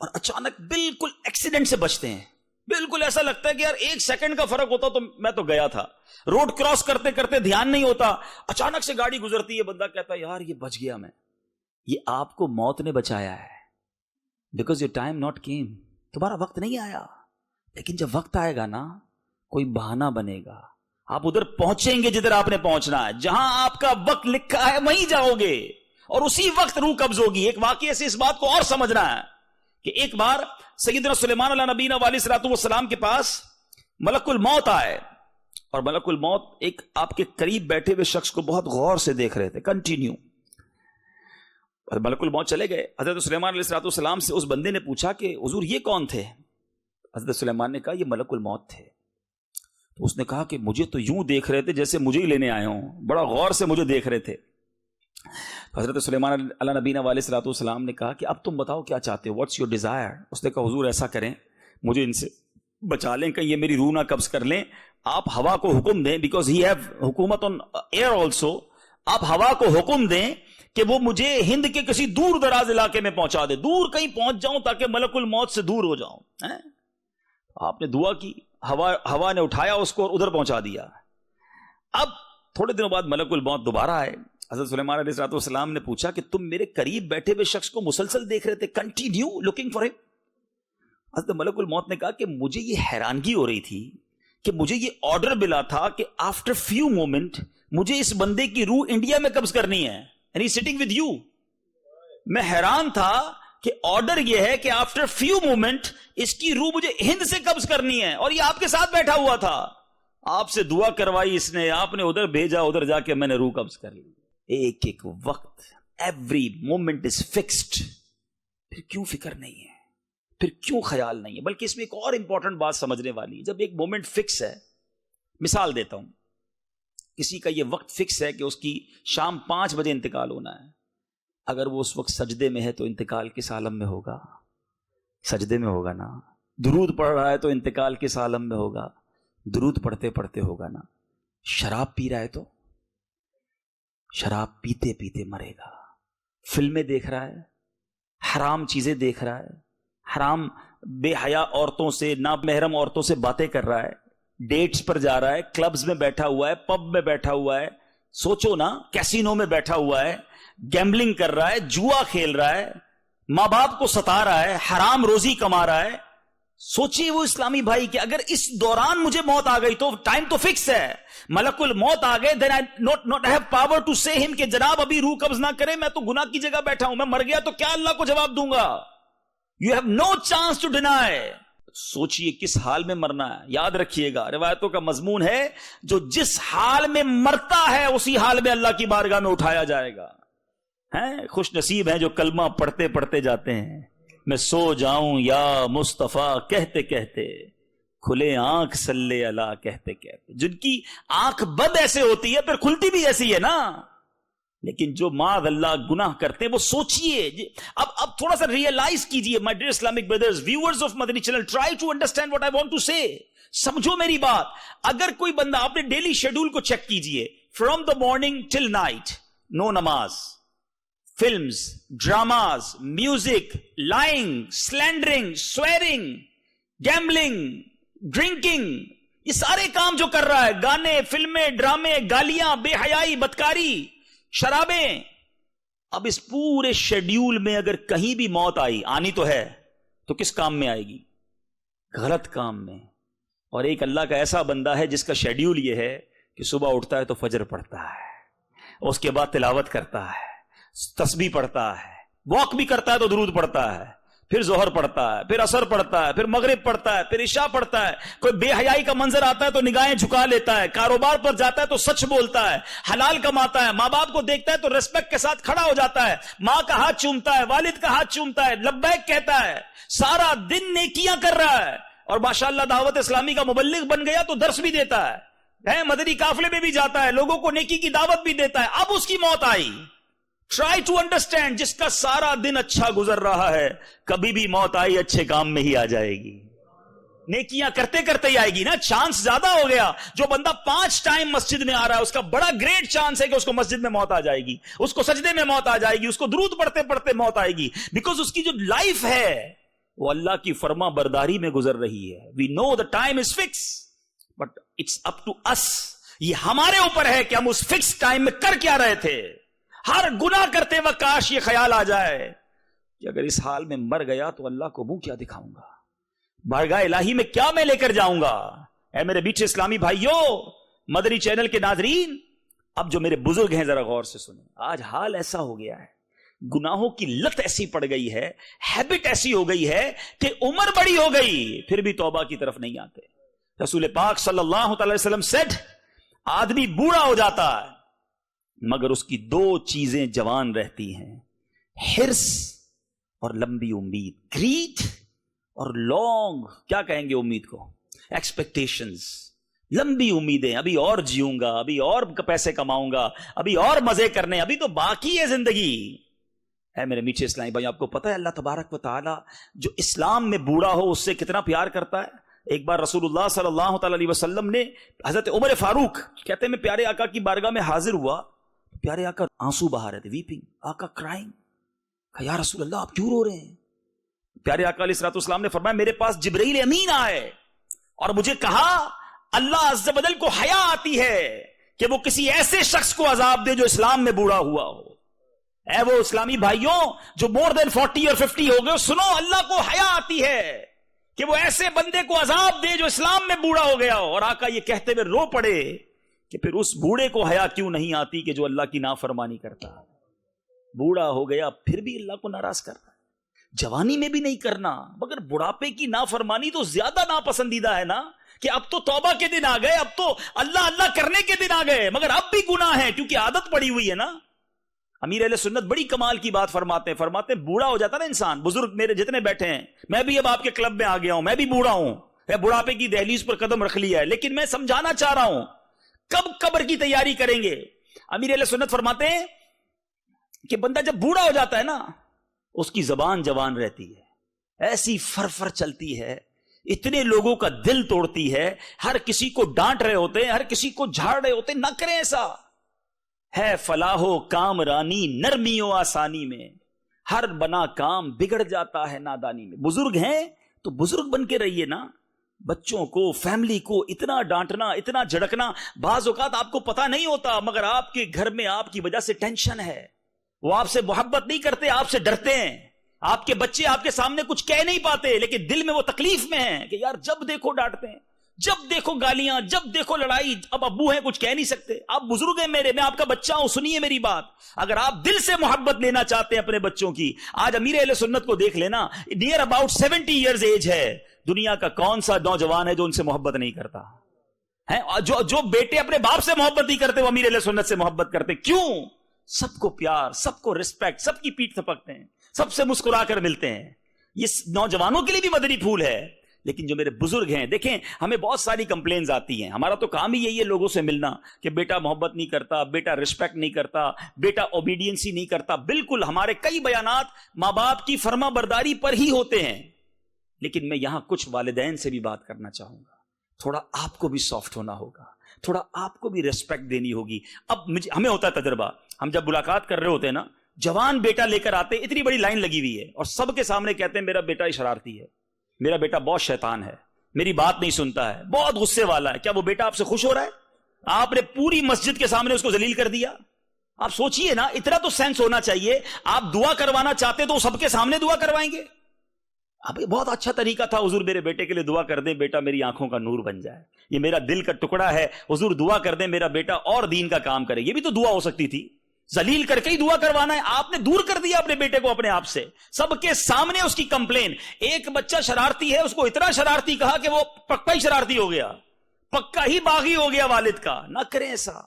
اور اچانک بالکل ایکسیڈنٹ سے بچتے ہیں. بالکل ایسا لگتا ہے کہ یار 1 سیکنڈ کا فرق ہوتا تو میں تو گیا تھا. روڈ کراس کرتے کرتے دھیان نہیں ہوتا, اچانک سے گاڑی گزرتی ہے, بندہ کہتا ہے یار یہ بچ گیا میں. یہ آپ کو موت نے بچایا ہے, because your time not came, تمہارا وقت نہیں آیا. لیکن جب وقت آئے گا نا, کوئی بہانہ بنے گا, آپ ادھر پہنچیں گے جدھر آپ نے پہنچنا ہے, جہاں آپ کا وقت لکھا ہے وہیں جاؤ گے, اور اسی وقت روح قبض ہوگی. ایک واقعے سے اس بات کو اور سمجھنا ہے. کہ ایک بار سیدنا سلیمان علیہ نبینا علیہ الصلوۃ والسلام کے پاس ملک الموت آئے، اور ملک الموت ایک آپ کے قریب بیٹھے ہوئے شخص کو بہت غور سے دیکھ رہے تھے کنٹینیو. اور ملک الموت چلے گئے. حضرت سلیمان علیہ الصلوۃ والسلام سے اس بندے نے پوچھا کہ حضور یہ کون تھے؟ حضرت سلیمان نے کہا یہ ملک الموت تھے. تو اس نے کہا کہ مجھے تو یوں دیکھ رہے تھے جیسے مجھے ہی لینے آئے ہوں، بڑا غور سے مجھے دیکھ رہے تھے. حضرت سلیمان علیہ نبینا علیہ الصلوۃ والسلام نے کہا کہ اب تم بتاؤ کیا چاہتے ہو، واٹس یور ڈیزائر؟ اس نے کہا حضور ایسا کریں مجھے ان سے بچا لیں، کہیں یہ میری روح نہ قبض کر لیں. آپ ہوا کو حکم دیں، بیکاز ہی ہیو حکومت آن ایئر آلسو، آپ ہوا کو حکم دیں کہ وہ مجھے ہند کے کسی دور دراز علاقے میں پہنچا دے، دور کہیں پہنچ جاؤں تاکہ ملک الموت سے دور ہو جاؤں. آپ نے دعا کی، ہوا نے اٹھایا اس کو اور ادھر پہنچا دیا. اب تھوڑے دنوں بعد ملک الموت دوبارہ آئے. حضرت سلیمان علیہ الصلوۃ والسلام نے پوچھا کہ تم میرے قریب بیٹھے ہوئے شخص کو مسلسل دیکھ رہے تھے، کنٹینیو لوکنگ فار ہم؟ حضرت ملک الموت نے کہا کہ مجھے یہ حیرانگی ہو رہی تھی کہ مجھے یہ آرڈر ملا تھا کہ آفٹر فیو مومنٹ مجھے اس بندے کی روح انڈیا میں قبض کرنی ہے، and he sitting with you. میں حیران تھا کہ آرڈر یہ ہے کہ آفٹر فیو مومنٹ اس کی روح مجھے ہند سے قبض کرنی ہے، اور یہ آپ کے ساتھ بیٹھا ہوا تھا. آپ سے دعا کروائی اس نے، آپ نے ادھر بھیجا، ادھر جا کے میں نے روح قبض کر لی. ایک ایک وقت، ایوری مومنٹ از فکسڈ. پھر کیوں فکر نہیں ہے، پھر کیوں خیال نہیں ہے؟ بلکہ اس میں ایک اور امپورٹنٹ بات سمجھنے والی ہے. جب ایک مومنٹ فکس ہے، مثال دیتا ہوں، کسی کا یہ وقت فکس ہے کہ اس کی شام 5 بجے انتقال ہونا ہے. اگر وہ اس وقت سجدے میں ہے تو انتقال کس عالم میں ہوگا؟ سجدے میں ہوگا نا. درود پڑھ رہا ہے تو انتقال کس عالم میں ہوگا؟ درود پڑھتے پڑھتے ہوگا نا. شراب پی رہا ہے تو شراب پیتے پیتے مرے گا. فلمیں دیکھ رہا ہے، حرام چیزیں دیکھ رہا ہے، حرام بے حیا عورتوں سے، نامحرم عورتوں سے باتیں کر رہا ہے، ڈیٹس پر جا رہا ہے، کلبز میں بیٹھا ہوا ہے، پب میں بیٹھا ہوا ہے، سوچو نا کیسینو میں بیٹھا ہوا ہے، گیمبلنگ کر رہا ہے، جوا کھیل رہا ہے، ماں باپ کو ستا رہا ہے، حرام روزی کما رہا ہے. سوچئے وہ اسلامی بھائی کہ اگر اس دوران مجھے موت آ گئی تو ٹائم تو فکس ہے، ملک الموت آ گئے، then I not have power to say him کہ جناب ابھی روح قبض نہ کرے، میں تو گناہ کی جگہ بیٹھا ہوں، میں مر گیا تو کیا اللہ کو جواب دوں گا؟ You have no chance to deny. سوچئے کس حال میں مرنا ہے. یاد رکھیے گا روایتوں کا مضمون ہے جو جس حال میں مرتا ہے اسی حال میں اللہ کی بارگاہ میں اٹھایا جائے گا. خوش نصیب ہیں جو کلمہ پڑھتے پڑھتے جاتے ہیں. میں سو جاؤں یا مصطفیٰ کہتے کہتے، کھلے آنکھ صلی اللہ کہتے کہتے. جن کی آنکھ بند ایسے ہوتی ہے پھر کھلتی بھی ایسی ہے نا. لیکن جو معاذ اللہ گناہ کرتے ہیں وہ سوچئے. اب تھوڑا سا ریئلائز کیجئے my dear Islamic brothers, viewers of Madani channel, try to understand what I want to say. سمجھو میری بات. اگر کوئی بندہ اپنے ڈیلی شیڈول کو چیک کیجئے، from the morning till night, no namaz, films, dramas, music, lying, slandering, swearing, gambling, drinking, یہ سارے کام جو کر رہا ہے، گانے، فلمیں، ڈرامے، گالیاں، بے حیائی، بدکاری، شرابیں. اب اس پورے شیڈیول میں اگر کہیں بھی موت آنی تو ہے تو کس کام میں آئے گی؟ غلط کام میں. اور ایک اللہ کا ایسا بندہ ہے جس کا شیڈیول یہ ہے کہ صبح اٹھتا ہے تو فجر پڑھتا ہے، اس کے بعد تلاوت کرتا ہے، تسبیح پڑھتا ہے، واک بھی کرتا ہے تو درود پڑھتا ہے، پھر ظہر پڑھتا ہے، پھر عصر پڑھتا ہے، پھر مغرب پڑھتا ہے، پھر عشاء پڑھتا ہے. کوئی بے حیائی کا منظر آتا ہے تو نگاہیں جھکا لیتا ہے، کاروبار پر جاتا ہے تو سچ بولتا ہے، حلال کماتا ہے، ماں باپ کو دیکھتا ہے تو ریسپیکٹ کے ساتھ کھڑا ہو جاتا ہے، ماں کا ہاتھ چومتا ہے، والد کا ہاتھ چومتا ہے، لبیک کہتا ہے، سارا دن نیکیاں کر رہا ہے. اور ماشاءاللہ دعوت اسلامی کا مبلغ بن گیا تو درس بھی دیتا ہے، مدنی قافلے میں بھی جاتا ہے، لوگوں کو نیکی کی دعوت بھی دیتا ہے. اب اس کی موت آئی. ٹرائی ٹو انڈرسٹینڈ، جس کا سارا دن اچھا گزر رہا ہے کبھی بھی موت آئی اچھے کام میں ہی آ جائے گی، نیکیاں کرتے کرتے ہی آئے گی نا. چانس زیادہ ہو گیا. جو بندہ 5 ٹائم مسجد میں آ رہا ہے اس کا بڑا گریٹ چانس ہے کہ اس کو مسجد میں موت آ جائے گی، اس کو سجدے میں موت آ جائے گی، اس کو درود پڑھتے پڑھتے موت آئے گی. بیکاز اس کی جو لائف ہے وہ اللہ کی فرما برداری میں گزر رہی ہے. We know the time is fixed but it's up to us. یہ ہمارے اوپر ہے کہ ہم اس فکس ٹائم میں کر کیا رہے تھے. ہر گناہ کرتے وقت کاش یہ خیال آ جائے کہ اگر اس حال میں مر گیا تو اللہ کو منہ کیا دکھاؤں گا، بارگاہ الہی میں کیا میں لے کر جاؤں گا. اے میرے بیچ اسلامی بھائیوں، مدنی چینل کے ناظرین، اب جو میرے بزرگ ہیں ذرا غور سے سنیں. آج حال ایسا ہو گیا ہے گناہوں کی لت ایسی پڑ گئی ہے, ہیبٹ ایسی ہو گئی ہے کہ عمر بڑی ہو گئی پھر بھی توبہ کی طرف نہیں آتے. رسول پاک صلی اللہ تعالی وسلم سیڈ, آدمی بوڑھا ہو جاتا ہے مگر اس کی 2 چیزیں جوان رہتی ہیں, حرص اور لمبی امید. گریڈ اور لانگ, کیا کہیں گے امید کو, ایکسپیکٹیشنز, لمبی امیدیں. ابھی اور جیوں گا, ابھی اور پیسے کماؤں گا, ابھی اور مزے کرنے, ابھی تو باقی ہے زندگی. ہے میرے میٹھے اسلامی بھائی, آپ کو پتہ ہے اللہ تبارک و تعالی جو اسلام میں بوڑھا ہو اس سے کتنا پیار کرتا ہے. ایک بار رسول اللہ صلی اللہ تعالی علیہ وسلم نے حضرت عمر فاروق کہتے ہیں میں پیارے آقا کی بارگاہ میں حاضر ہوا, پیارے آقا آنسو بہا رہے تھے, ویپنگ, آقا کرائنگ. کہا یا رسول اللہ آپ کیوں رو رہے ہیں؟ پیارے آقا علیہ الصلوۃ والسلام نے فرمایا میرے پاس جبرائیل امین آئے اور مجھے کہا اللہ عز و جل کو حیا آتی ہے کہ وہ کسی ایسے شخص کو عذاب دے جو اسلام میں بوڑھا ہوا ہو. اے وہ اسلامی بھائیوں جو مور دین 40 اور 50 ہو گئے, سنو اللہ کو حیا آتی ہے کہ وہ ایسے بندے کو عذاب دے جو اسلام میں بوڑھا ہو گیا ہو. اور آقا یہ کہتے ہوئے رو پڑے کہ پھر اس بوڑھے کو حیا کیوں نہیں آتی کہ جو اللہ کی نافرمانی کرتا ہے. بوڑھا ہو گیا پھر بھی اللہ کو ناراض کرتا ہے. جوانی میں بھی نہیں کرنا مگر بڑھاپے کی نافرمانی تو زیادہ ناپسندیدہ ہے نا, کہ اب تو توبہ کے دن آ گئے, اب تو اللہ اللہ کرنے کے دن آ گئے مگر اب بھی گناہ ہے کیونکہ عادت پڑی ہوئی ہے نا. امیر اہل سنت بڑی کمال کی بات فرماتے ہیں بوڑھا ہو جاتا نا انسان. بزرگ میرے جتنے بیٹھے ہیں, میں بھی اب آپ کے کلب میں آ گیا ہوں, میں بھی بوڑھا ہوں, بڑھاپے کی دہلیز پر قدم رکھ لیا ہے, لیکن میں سمجھانا چاہ رہا ہوں کب قبر کی تیاری کریں گے. امیر اہل سنت فرماتے ہیں کہ بندہ جب بوڑھا ہو جاتا ہے نا اس کی زبان جوان رہتی ہے, ایسی فرفر چلتی ہے, اتنے لوگوں کا دل توڑتی ہے, ہر کسی کو ڈانٹ رہے ہوتے ہیں, ہر کسی کو جھاڑ رہے ہوتے ہیں. نہ کریں ایسا. ہے فلاح و کام رانی نرمی و آسانی میں, ہر بنا کام بگڑ جاتا ہے نادانی میں. بزرگ ہیں تو بزرگ بن کے رہیے نا. بچوں کو, فیملی کو اتنا ڈانٹنا, اتنا جھڑکنا, بعض اوقات آپ کو پتا نہیں ہوتا مگر آپ کے گھر میں آپ کی وجہ سے ٹینشن ہے. وہ آپ سے محبت نہیں کرتے, آپ سے ڈرتے ہیں. آپ کے بچے آپ کے سامنے کچھ کہہ نہیں پاتے لیکن دل میں وہ تکلیف میں ہیں کہ یار جب دیکھو ڈانٹتے ہیں, جب دیکھو گالیاں, جب دیکھو لڑائی. اب ابو ہیں کچھ کہہ نہیں سکتے, آپ بزرگ ہیں میرے, میں آپ کا بچہ ہوں, سنیے میری بات. اگر آپ دل سے محبت لینا چاہتے ہیں اپنے بچوں کی, آج امیر اہل سنت کو دیکھ لینا, نیئر اباؤٹ 70 ایئرز ایج ہے. دنیا کا کون سا نوجوان ہے جو ان سے محبت نہیں کرتا ہے؟ جو بیٹے اپنے باپ سے محبت نہیں کرتے وہ امیر اہل سنت سے محبت کرتے. کیوں؟ سب کو پیار, سب کو رسپیکٹ, سب کی پیٹھ تھپکتے ہیں, سب سے مسکرا کر ملتے ہیں. یہ نوجوانوں کے لیے بھی مدنی پھول ہے. لیکن جو میرے بزرگ ہیں, دیکھیں ہمیں بہت ساری کمپلینز آتی ہیں, ہمارا تو کام ہی یہی ہے لوگوں سے ملنا کہ بیٹا محبت نہیں کرتا, بیٹا رسپیکٹ نہیں کرتا, بیٹا اوبیڈینسی نہیں کرتا. بالکل ہمارے کئی بیانات ماں باپ کی فرما برداری پر ہی ہوتے ہیں. لیکن میں یہاں کچھ والدین سے بھی بات کرنا چاہوں گا. تھوڑا آپ کو بھی سافٹ ہونا ہوگا, تھوڑا آپ کو بھی ریسپیکٹ دینی ہوگی. اب ہمیں ہوتا ہے تجربہ, ہم جب ملاقات کر رہے ہوتے ہیں نا, جوان بیٹا لے کر آتے, اتنی بڑی لائن لگی ہوئی ہے اور سب کے سامنے کہتے ہیں میرا بیٹا شرارتی ہے, میرا بیٹا بہت شیطان ہے, میری بات نہیں سنتا ہے, بہت غصے والا ہے. کیا وہ بیٹا آپ سے خوش ہو رہا ہے؟ آپ نے پوری مسجد کے سامنے اس کو ذلیل کر دیا. آپ سوچئے نا, اتنا تو سینس ہونا چاہیے. آپ دعا کروانا چاہتے تو سب کے سامنے دعا کروائیں گے؟ اب یہ بہت اچھا طریقہ تھا, حضور میرے بیٹے کے لیے دعا کر دیں, بیٹا میری آنکھوں کا نور بن جائے, یہ میرا دل کا ٹکڑا ہے, حضور دعا کر دیں میرا بیٹا اور دین کا کام کرے. یہ بھی تو دعا ہو سکتی تھی. ذلیل کر کے ہی دعا کروانا ہے. آپ نے دور کر دیا اپنے بیٹے کو اپنے آپ سے, سب کے سامنے اس کی کمپلین. ایک بچہ شرارتی ہے, اس کو اتنا شرارتی کہا کہ وہ پکا ہی شرارتی ہو گیا, پکا ہی باغی ہو گیا والد کا. نہ کریں ایسا.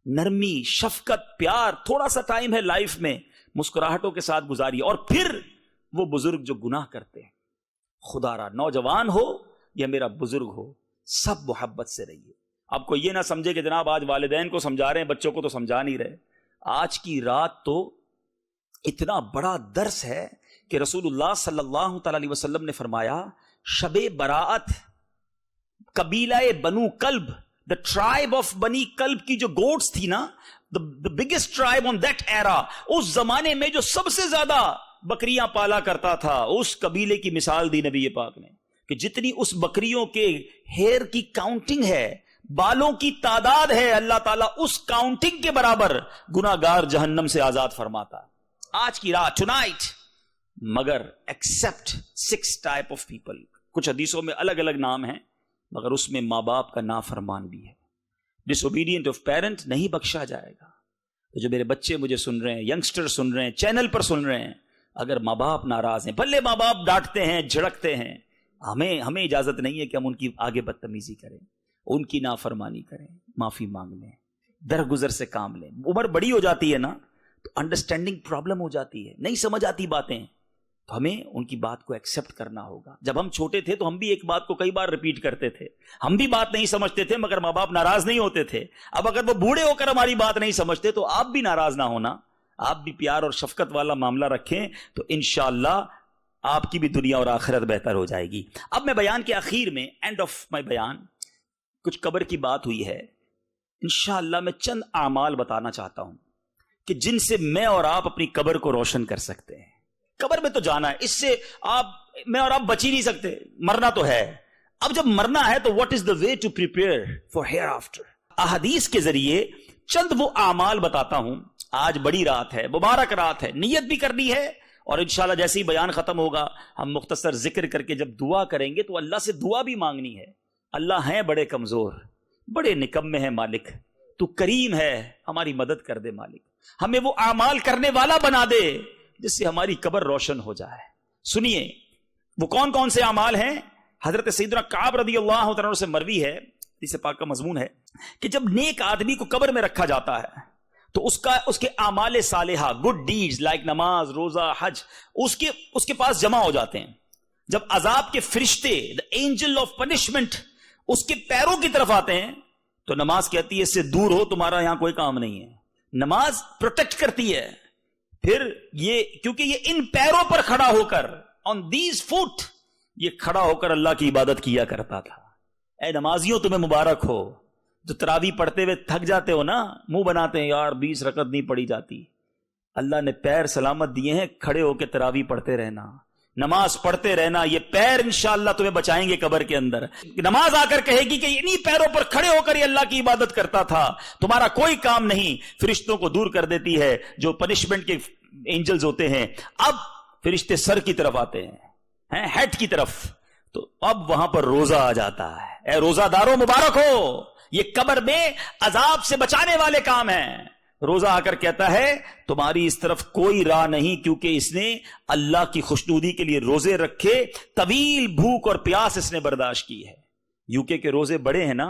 نرمی, شفقت, پیار, تھوڑا سا ٹائم ہے لائف میں, مسکراہٹوں کے ساتھ گزاریے. اور پھر وہ بزرگ جو گناہ کرتے ہیں, خدا را نوجوان ہو یا میرا بزرگ ہو, سب محبت سے رہیے. آپ کو یہ نہ سمجھے کہ جناب آج والدین کو سمجھا رہے ہیں, بچوں کو تو سمجھا نہیں رہے. آج کی رات تو اتنا بڑا درس ہے کہ رسول اللہ صلی اللہ تعالی علیہ وسلم نے فرمایا, شب براعت قبیلہ بنو کلب, the tribe of بنی کلب کی جو گوٹس تھی نا, the biggest tribe on that era, اس زمانے میں جو سب سے زیادہ بکریاں پالا کرتا تھا, اس قبیلے کی مثال دی نبی پاک نے کہ جتنی اس بکریوں کے ہیئر کی کاؤنٹنگ ہے, بالوں کی تعداد ہے, اللہ تعالیٰ اس کاؤنٹنگ کے برابر گناہگار جہنم سے آزاد فرماتا. آج کی رات, ٹونائٹ. مگر ایکسپٹ 6 ٹائپ آف پیپل. کچھ حدیثوں میں الگ الگ نام ہیں مگر اس میں ماں باپ کا نافرمان بھی ہے. ڈس اوبیڈینٹ آف پیرنٹ نہیں بخشا جائے گا. تو جو میرے بچے مجھے سن رہے ہیں، ینگسٹر سن رہے ہیں، چینل پر سن رہے ہیں، اگر ماں باپ ناراض ہیں، بھلے ماں باپ ڈانٹتے ہیں، جھڑکتے ہیں، ہمیں اجازت نہیں ہے کہ ہم ان کی آگے بدتمیزی کریں، ان کی نافرمانی کریں، معافی مانگ لیں، درگزر سے کام لیں. عمر بڑی ہو جاتی ہے نا تو انڈرسٹینڈنگ پرابلم ہو جاتی ہے، نہیں سمجھ آتی باتیں، تو ہمیں ان کی بات کو ایکسپٹ کرنا ہوگا. جب ہم چھوٹے تھے تو ہم بھی ایک بات کو کئی بار ریپیٹ کرتے تھے، ہم بھی بات نہیں سمجھتے تھے مگر ماں باپ ناراض نہیں ہوتے تھے. اب اگر وہ بوڑھے ہو کر ہماری بات نہیں سمجھتے تو آپ بھی ناراض نہ ہونا، آپ بھی پیار اور شفقت والا معاملہ رکھیں تو انشاءاللہ آپ کی بھی دنیا اور آخرت بہتر ہو جائے گی. اب میں بیان کے آخر میں، اینڈ آف مائی بیان، کچھ قبر کی بات ہوئی ہے، انشاءاللہ میں چند اعمال بتانا چاہتا ہوں کہ جن سے میں اور آپ اپنی قبر کو روشن کر سکتے ہیں. قبر میں تو جانا ہے، اس سے میں اور آپ بچ ہی نہیں سکتے، مرنا تو ہے. اب جب مرنا ہے تو what is the way to prepare for hereafter. احادیث کے ذریعے چند وہ اعمال بتاتا ہوں. آج بڑی رات ہے، مبارک رات ہے، نیت بھی کرنی ہے، اور انشاءاللہ جیسے ہی بیان ختم ہوگا ہم مختصر ذکر کر کے جب دعا کریں گے تو اللہ سے دعا بھی مانگنی ہے. اللہ ہیں بڑے کمزور، بڑے نکمے ہیں مالک، تو کریم ہے، ہماری مدد کر دے مالک، ہمیں وہ اعمال کرنے والا بنا دے جس سے ہماری قبر روشن ہو جائے. سنیے وہ کون کون سے اعمال ہیں. حضرت سیدنا کعب رضی اللہ عنہ سے مروی ہے، حدیث پاک کا مضمون ہے کہ جب نیک آدمی کو قبر میں رکھا جاتا ہے تو اس کے اعمال صالحہ، گڈ ڈیڈز لائک نماز، روزہ، حج، اس کے پاس جمع ہو جاتے ہیں. جب عذاب کے فرشتے، the angel of punishment، اس کے پیروں کی طرف آتے ہیں تو نماز کہتی ہے اس سے دور ہو، تمہارا یہاں کوئی کام نہیں ہے. نماز پروٹیکٹ کرتی ہے. پھر یہ کیونکہ یہ ان پیروں پر کھڑا ہو کر، on these foot، یہ کھڑا ہو کر اللہ کی عبادت کیا کرتا تھا. اے نمازیوں تمہیں مبارک ہو. جو تراویح پڑھتے ہوئے تھک جاتے ہو نا، منہ بناتے ہیں یار 20 رکعت نہیں پڑھی جاتی، اللہ نے پیر سلامت دیے ہیں، کھڑے ہو کے تراویح پڑھتے رہنا، نماز پڑھتے رہنا. یہ پیر انشاءاللہ تمہیں بچائیں گے قبر کے اندر. نماز آ کر کہے گی کہ انہی پیروں پر کھڑے ہو کر یہ اللہ کی عبادت کرتا تھا، تمہارا کوئی کام نہیں. فرشتوں کو دور کر دیتی ہے جو پنشمنٹ کے اینجلز ہوتے ہیں. اب فرشتے سر کی طرف آتے ہیں، ہیڈ کی طرف، تو اب وہاں پر روزہ آ جاتا ہے. اے روزہ داروں مبارک ہو، یہ قبر میں عذاب سے بچانے والے کام ہیں. روزہ آ کر کہتا ہے تمہاری اس طرف کوئی راہ نہیں، کیونکہ اس نے اللہ کی خوشنودی کے لیے روزے رکھے، طویل بھوک اور پیاس اس نے برداشت کی ہے. یوکے کے روزے بڑے ہیں نا،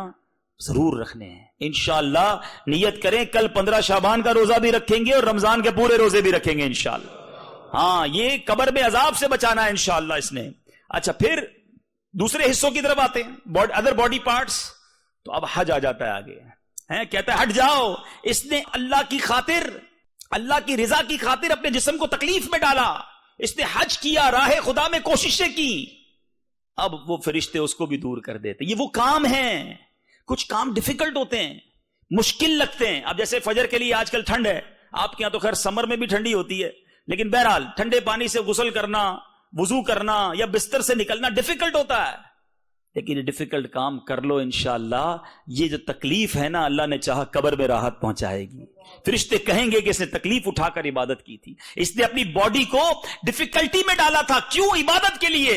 ضرور رکھنے ہیں انشاءاللہ. نیت کریں کل 15 شعبان کا روزہ بھی رکھیں گے اور رمضان کے پورے روزے بھی رکھیں گے انشاءاللہ. ہاں، یہ قبر میں عذاب سے بچانا ہے انشاءاللہ اس نے. اچھا، پھر دوسرے حصوں کی طرف آتے ہیں، ادر باڈی پارٹس. تو اب حج آ جاتا ہے آگے، کہتا ہے ہٹ جاؤ. اس نے اللہ کی خاطر، اللہ کی رضا کی خاطر اپنے جسم کو تکلیف میں ڈالا، اس نے حج کیا، راہ خدا میں کوششیں کی. اب وہ فرشتے اس کو بھی دور کر دیتے. یہ وہ کام ہیں. کچھ کام ڈیفیکلٹ ہوتے ہیں، مشکل لگتے ہیں. اب جیسے فجر کے لیے آج کل ٹھنڈ ہے، آپ کے یہاں تو خیر سمر میں بھی ٹھنڈی ہوتی ہے، لیکن بہرحال ٹھنڈے پانی سے غسل کرنا، وضو کرنا یا بستر سے نکلنا ڈیفیکلٹ ہوتا ہے. لیکن یہ ڈیفیکلٹ کام کر لو انشاءاللہ. یہ جو تکلیف ہے نا، اللہ نے چاہا قبر میں راحت پہنچائے گی. فرشتے کہیں گے کہ اس نے تکلیف اٹھا کر عبادت کی تھی، اس نے اپنی باڈی کو ڈیفیکلٹی میں ڈالا تھا، کیوں؟ عبادت کے لیے.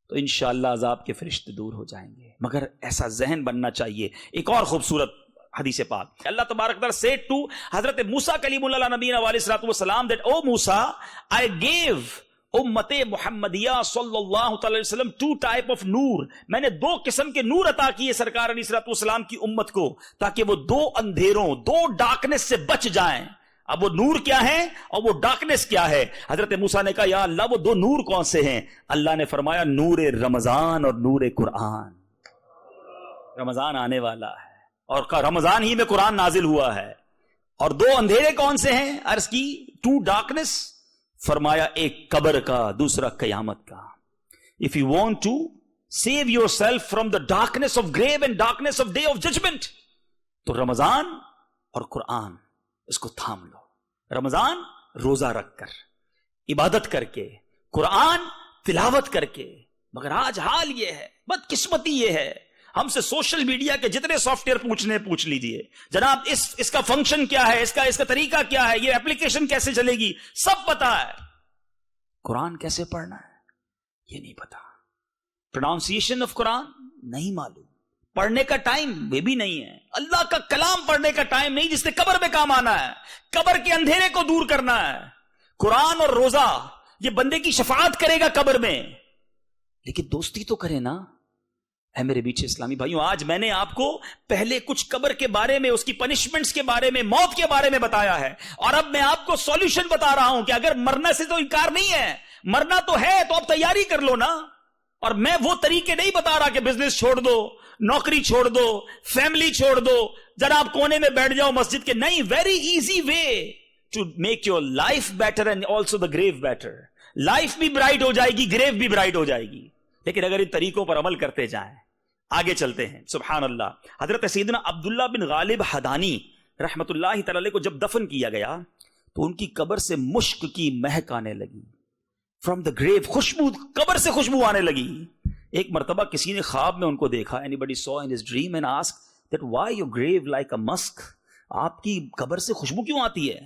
تو انشاءاللہ عذاب کے فرشتے دور ہو جائیں گے. مگر ایسا ذہن بننا چاہیے. ایک اور خوبصورت حدیث پاک، اللہ تبارک تعالیٰ said to حضرت موسیٰ کلیم اللہ علیہ نبینا علیہ الصلوۃ والسلام that O Musa, I gave امت محمدیہ صلی اللہ علیہ وسلم 2 type of نور. میں نے 2 قسم کے نور عطا کیے سرکار علیہ الصلوۃ والسلام کی امت کو، تاکہ وہ 2 اندھیروں، 2 ڈارکنس سے بچ جائیں. اب وہ نور کیا ہے اور وہ ڈارکنس کیا ہے؟ حضرت موسیٰ نے کہا یا اللہ وہ 2 نور کون سے ہیں؟ اللہ نے فرمایا نور رمضان اور نور قرآن. رمضان آنے والا ہے اور رمضان ہی میں قرآن نازل ہوا ہے. اور 2 اندھیرے کون سے ہیں؟ عرض کی 2 ڈارکنس. فرمایا ایک قبر کا، دوسرا قیامت کا. If you want to save yourself from the darkness of grave and darkness of day of judgment، تو رمضان اور قرآن اس کو تھام لو. رمضان روزہ رکھ کر، عبادت کر کے، قرآن تلاوت کر کے. مگر آج حال یہ ہے، بدقسمتی یہ ہے، ہم سے سوشل میڈیا کے جتنے سافٹ ویئر پوچھ لیجئے جناب اس کا فنکشن کیا ہے، اس کا طریقہ کیا ہے، یہ اپلیکیشن کیسے چلے گی، سب پتا ہے. قرآن کیسے پڑھنا ہے یہ نہیں پتا. پروننسیشن آف قرآن نہیں معلوم، پڑھنے کا ٹائم وہ بھی نہیں ہے. اللہ کا کلام پڑھنے کا ٹائم نہیں جس سے قبر میں کام آنا ہے, قبر کے اندھیرے کو دور کرنا ہے. قرآن اور روزہ یہ بندے کی شفاعت کرے گا قبر میں, لیکن دوستی تو کرے نا. اے میرے بیچ اسلامی بھائیوں, آج میں نے آپ کو پہلے کچھ قبر کے بارے میں, اس کی پنشمنٹس کے بارے میں, موت کے بارے میں بتایا ہے, اور اب میں آپ کو سولوشن بتا رہا ہوں کہ اگر مرنا سے تو انکار نہیں ہے, مرنا تو ہے تو اب تیاری کر لو نا. اور میں وہ طریقے نہیں بتا رہا کہ بزنس چھوڑ دو, نوکری چھوڑ دو, فیملی چھوڑ دو, ذرا آپ کونے میں بیٹھ جاؤ مسجد کے. نہیں, very easy way to make your life better and also the grave better. Life بھی برائٹ ہو جائے گی, گریو بھی برائٹ ہو جائے گی, لیکن اگر ان طریقوں پر عمل کرتے جائیں. آگے چلتے ہیں. سبحان اللہ. حضرت سیدنا عبداللہ بن غالب حدانی رحمت اللہ تعالی علیہ کو جب دفن کیا گیا تو ان کی قبر سے مشک کی مہک آنے لگی. فرام دا گریو, خوشبو, قبر سے خوشبو آنے لگی. ایک مرتبہ کسی نے خواب میں ان کو دیکھا. anybody saw in his dream and asked that why your grave like a musk, آپ کی قبر سے خوشبو کیوں آتی ہے؟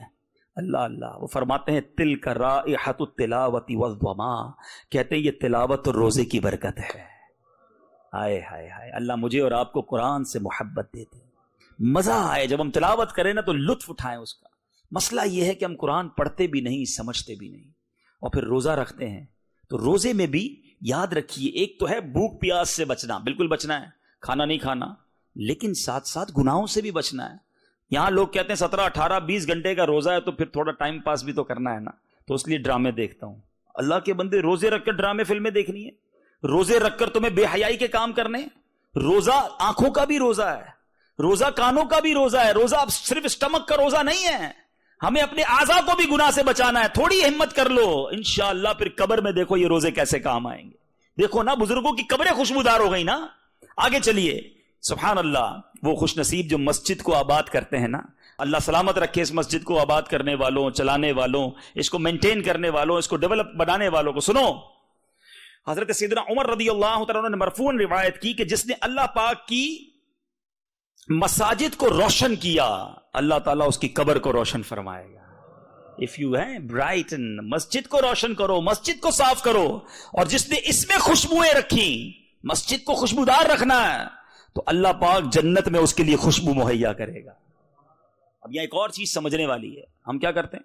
اللہ اللہ. وہ فرماتے ہیں تلک رائحۃ التلاوۃ والضما, کہتے ہیں یہ تلاوت اور روزے کی برکت ہے. ہائے ہائے ہائے, اللہ مجھے اور آپ کو قرآن سے محبت دیتے, مزہ آئے جب ہم تلاوت کریں نا تو لطف اٹھائیں اس کا. مسئلہ یہ ہے کہ ہم قرآن پڑھتے بھی نہیں, سمجھتے بھی نہیں, اور پھر روزہ رکھتے ہیں. تو روزے میں بھی یاد رکھیے, ایک تو ہے بھوک پیاس سے بچنا, بالکل بچنا ہے, کھانا نہیں کھانا, لیکن ساتھ ساتھ گناہوں سے بھی بچنا ہے. یہاں لوگ کہتے ہیں 17, 18, 20 گھنٹے کا روزہ ہے تو پھر تھوڑا ٹائم پاس بھی تو کرنا ہے نا, تو اس لیے ڈرامے دیکھتا ہوں. اللہ کے بندے, روزے رکھ کر ڈرامے فلمیں دیکھنی ہے؟ روزے رکھ کر تمہیں بے حیائی کے کام کرنے؟ روزہ آنکھوں کا بھی روزہ ہے, روزہ کانوں کا بھی روزہ ہے. روزہ اب صرف اسٹمک کا روزہ نہیں ہے, ہمیں اپنے اعضاء کو بھی گناہ سے بچانا ہے. تھوڑی ہمت کر لو, انشاءاللہ پھر قبر میں دیکھو یہ روزے کیسے کام آئیں گے. دیکھو نا, بزرگوں کی قبریں خوشبودار ہو گئی نا. آگے چلیے. سبحان اللہ. وہ خوش نصیب جو مسجد کو آباد کرتے ہیں نا, اللہ سلامت رکھے اس مسجد کو آباد کرنے والوں, چلانے والوں, اس کو مینٹین کرنے والوں, اس کو ڈیولپ بنانے والوں کو. سنو, حضرت سیدنا عمر رضی اللہ تعالیٰ نے مرفوعاً روایت کی کہ جس نے اللہ پاک کی مساجد کو روشن کیا, اللہ تعالیٰ اس کی قبر کو روشن فرمائے گا. اف یو ہے برائٹن, مسجد کو روشن کرو, مسجد کو صاف کرو. اور جس نے اس میں خوشبوئیں رکھی, مسجد کو خوشبودار رکھنا ہے, تو اللہ پاک جنت میں اس کے لیے خوشبو مہیا کرے گا. اب یہاں ایک اور چیز سمجھنے والی ہے. ہم کیا کرتے ہیں,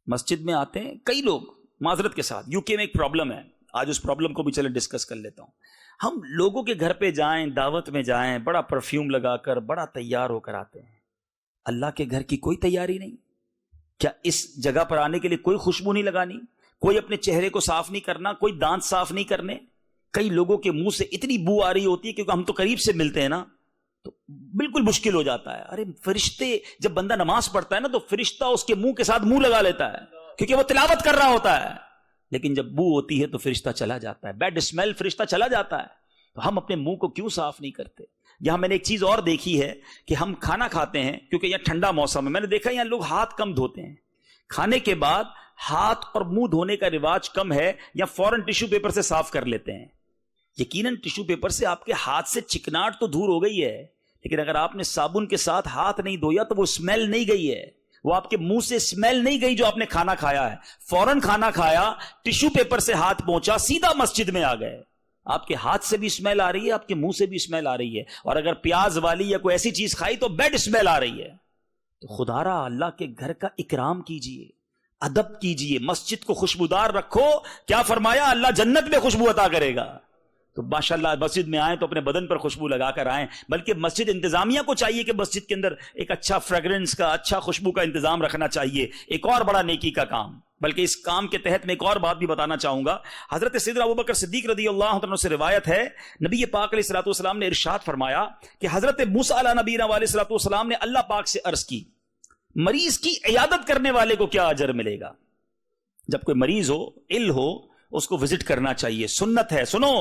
مسجد میں آتے ہیں کئی لوگ, معذرت کے ساتھ یو کے میں ایک پرابلم ہے, آج اس پرابلم کو بھی چلے ڈسکس کر لیتا ہوں. ہم لوگوں کے گھر پہ جائیں, دعوت میں جائیں, بڑا پرفیوم لگا کر, بڑا تیار ہو کر آتے ہیں. اللہ کے گھر کی کوئی تیاری نہیں. کیا اس جگہ پر آنے کے لیے کوئی خوشبو نہیں لگانی, کوئی اپنے چہرے کو صاف نہیں کرنا, کوئی دانت صاف نہیں کرنے؟ کئی لوگوں کے منہ سے اتنی بو آ رہی ہوتی ہے کیونکہ ہم تو قریب سے ملتے ہیں نا, تو بالکل مشکل ہو جاتا ہے. ارے فرشتے, جب بندہ نماز پڑھتا ہے نا تو فرشتہ اس کے منہ کے ساتھ منہ لگا لیتا ہے کیونکہ وہ تلاوت کر رہا ہوتا ہے, لیکن جب بو ہوتی ہے تو فرشتہ چلا جاتا ہے, بیڈ اسمیل, فرشتہ چلا جاتا ہے. تو ہم اپنے منہ کو کیوں صاف نہیں کرتے؟ یہاں میں نے ایک چیز اور دیکھی ہے کہ ہم کھانا کھاتے ہیں, کیونکہ یہاں ٹھنڈا موسم ہے, میں نے دیکھا یہاں لوگ ہاتھ کم دھوتے ہیں. کھانے کے بعد ہاتھ اور منہ دھونے کا رواج کم ہے, یا فوراً ٹیشو پیپر سے صاف کر لیتے ہیں. یقیناً ٹیشو پیپر سے آپ کے ہاتھ سے چکناٹ تو دور ہو گئی ہے, لیکن اگر آپ نے صابن کے ساتھ ہاتھ نہیں دھویا تو وہ اسمیل نہیں گئی ہے, وہ آپ کے منہ سے اسمیل نہیں گئی جو آپ نے کھانا کھایا ہے. فوراً کھانا کھایا, ٹیشو پیپر سے ہاتھ پہنچا, سیدھا مسجد میں آ گئے. آپ کے ہاتھ سے بھی اسمیل آ رہی ہے, آپ کے منہ سے بھی اسمیل آ رہی ہے, اور اگر پیاز والی یا کوئی ایسی چیز کھائی تو بیڈ اسمیل آ رہی ہے. تو خدا را اللہ کے گھر کا اکرام کیجئے, ادب کیجئے, مسجد کو خوشبودار رکھو. کیا فرمایا, اللہ جنت میں خوشبو عطا کرے گا. تو ماشاءاللہ مسجد میں آئیں تو اپنے بدن پر خوشبو لگا کر آئیں, بلکہ مسجد انتظامیہ کو چاہیے کہ مسجد کے اندر ایک اچھا فریگرنس کا, اچھا خوشبو کا انتظام رکھنا چاہیے. ایک اور بڑا نیکی کا کام, بلکہ اس کام کے تحت میں ایک اور بات بھی بتانا چاہوں گا. حضرت سیدنا ابوبکر صدیق رضی اللہ عنہ سے روایت ہے, نبی پاک علیہ الصلوۃ والسلام نے ارشاد فرمایا کہ حضرت موسیٰ علیہ نبینا علیہ الصلوۃ والسلام نے اللہ پاک سے عرض کی, مریض کی عیادت کرنے والے کو کیا اجر ملے گا؟ جب کوئی مریض ہو, عل ہو, اس کو وزٹ کرنا چاہیے, سنت ہے. سنو,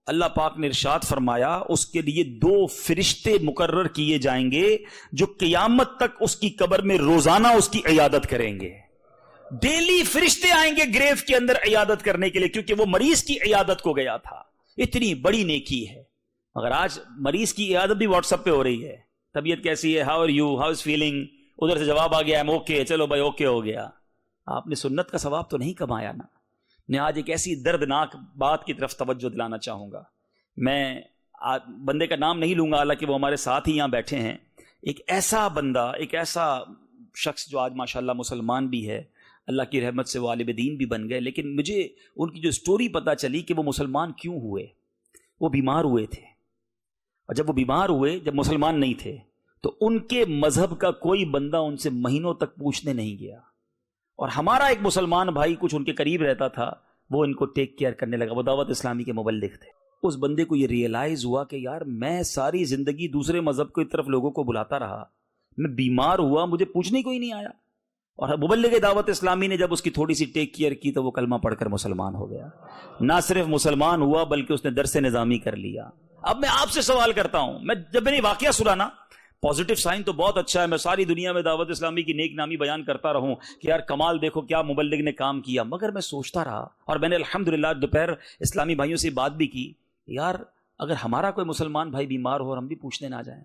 اللہ پاک نے ارشاد فرمایا اس کے لیے 2 فرشتے مقرر کیے جائیں گے جو قیامت تک اس کی قبر میں روزانہ اس کی عیادت کریں گے. ڈیلی فرشتے آئیں گے گریو کے اندر عیادت کرنے کے لیے, کیونکہ وہ مریض کی عیادت کو گیا تھا. اتنی بڑی نیکی ہے. مگر آج مریض کی عیادت بھی واٹس ایپ پہ ہو رہی ہے, طبیعت کیسی ہے, how are you, how is feeling, ادھر سے جواب آ گیا ایم اوکے, چلو بھائی اوکے ہو گیا. آپ نے سنت کا ثواب تو نہیں کمایا نا. میں آج ایک ایسی دردناک بات کی طرف توجہ دلانا چاہوں گا. میں بندے کا نام نہیں لوں گا حالانکہ وہ ہمارے ساتھ ہی یہاں بیٹھے ہیں، ایک ایسا بندہ، ایک ایسا شخص جو آج ماشاءاللہ مسلمان بھی ہے، اللہ کی رحمت سے وہ عالم دین بھی بن گئے، لیکن مجھے ان کی جو سٹوری پتہ چلی کہ وہ مسلمان کیوں ہوئے. وہ بیمار ہوئے تھے، اور جب وہ بیمار ہوئے، جب مسلمان نہیں تھے، تو ان کے مذہب کا کوئی بندہ ان سے مہینوں تک پوچھنے نہیں گیا. اور ہمارا ایک مسلمان بھائی کچھ ان کے قریب رہتا تھا، وہ ان کو ٹیک کیئر کرنے لگا. وہ دعوت اسلامی کے مبلغ تھے. اس بندے کو یہ ریئلائز ہوا کہ یار میں ساری زندگی دوسرے مذہب کی طرف لوگوں کو بلاتا رہا، میں بیمار ہوا، مجھے پوچھنے کوئی نہیں آیا. اور مبلغ دعوت اسلامی نے جب اس کی تھوڑی سی ٹیک کیئر کی تو وہ کلمہ پڑھ کر مسلمان ہو گیا. نہ صرف مسلمان ہوا بلکہ اس نے درس نظامی کر لیا. اب میں آپ سے سوال کرتا ہوں، جب میں نے واقعہ سنا نا، پازیٹیو سائن تو بہت اچھا ہے، میں ساری دنیا میں دعوت اسلامی کی نیک نامی بیان کرتا رہوں کہ یار کمال دیکھو کیا مبلغ نے کام کیا. مگر میں سوچتا رہا، اور میں نے الحمدللہ دوپہر اسلامی بھائیوں سے بات بھی کی، یار اگر ہمارا کوئی مسلمان بھائی بیمار ہو اور ہم بھی پوچھنے نہ جائیں،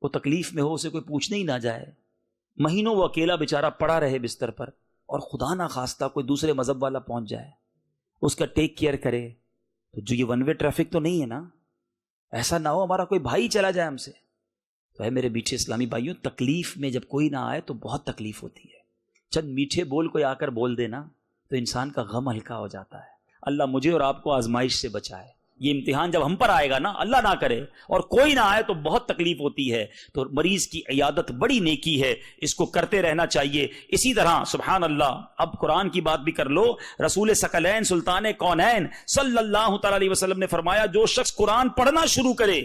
وہ تکلیف میں ہو، اسے کوئی پوچھنے ہی نہ جائے، مہینوں وہ اکیلا بیچارہ پڑا رہے بستر پر، اور خدا نہ خواستہ کوئی دوسرے مذہب والا پہنچ جائے، اس کا ٹیک کیئر کرے، تو جو یہ ون وے ٹریفک تو نہیں ہے نا؟ ایسا نہ ہو ہمارا کوئی بھائی چلا جائے ہم سے. تو ہے میرے میٹھے اسلامی بھائیوں، تکلیف میں جب کوئی نہ آئے تو بہت تکلیف ہوتی ہے. چند میٹھے بول کوئی آ کر بول دینا تو انسان کا غم ہلکا ہو جاتا ہے. اللہ مجھے اور آپ کو آزمائش سے بچائے. یہ امتحان جب ہم پر آئے گا نا، اللہ نہ کرے اور کوئی نہ آئے، تو بہت تکلیف ہوتی ہے. تو مریض کی عیادت بڑی نیکی ہے، اس کو کرتے رہنا چاہیے. اسی طرح سبحان اللہ، اب قرآن کی بات بھی کر لو. رسول ثقلین سلطان کونین صلی اللہ تعالی علیہ وسلم نے فرمایا، جو شخص قرآن پڑھنا شروع کرے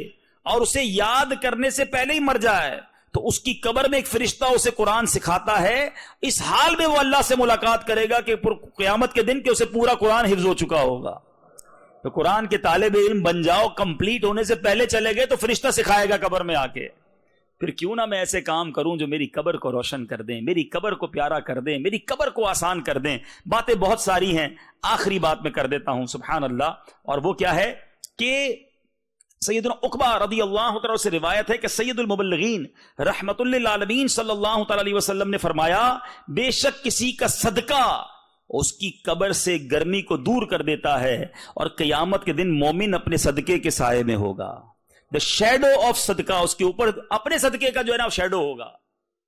اور اسے یاد کرنے سے پہلے ہی مر جائے تو اس کی قبر میں ایک فرشتہ اسے قرآن سکھاتا ہے. اس حال میں وہ اللہ سے ملاقات کرے گا کہ قیامت کے دن کہ اسے پورا قرآن حفظ ہو چکا ہوگا. تو قرآن کے طالب علم بن جاؤ، کمپلیٹ ہونے سے پہلے چلے گئے تو فرشتہ سکھائے گا قبر میں آ کے. پھر کیوں نہ میں ایسے کام کروں جو میری قبر کو روشن کر دیں، میری قبر کو پیارا کر دیں، میری قبر کو آسان کر دیں. باتیں بہت ساری ہیں، آخری بات میں کر دیتا ہوں سبحان اللہ، اور وہ کیا ہے کہ سیدنا عقبہ رضی اللہ تعالی سے روایت ہے کہ سید المبلغین رحمت للعالمین صلی اللہ تعالی علیہ وسلم نے فرمایا، بے شک کسی کا صدقہ اس کی قبر سے گرمی کو دور کر دیتا ہے، اور قیامت کے دن مومن اپنے صدقے کے سائے میں ہوگا. دا شیڈو آف صدقہ، اس کے اوپر اپنے صدقے کا جو ہے نا شیڈو ہوگا.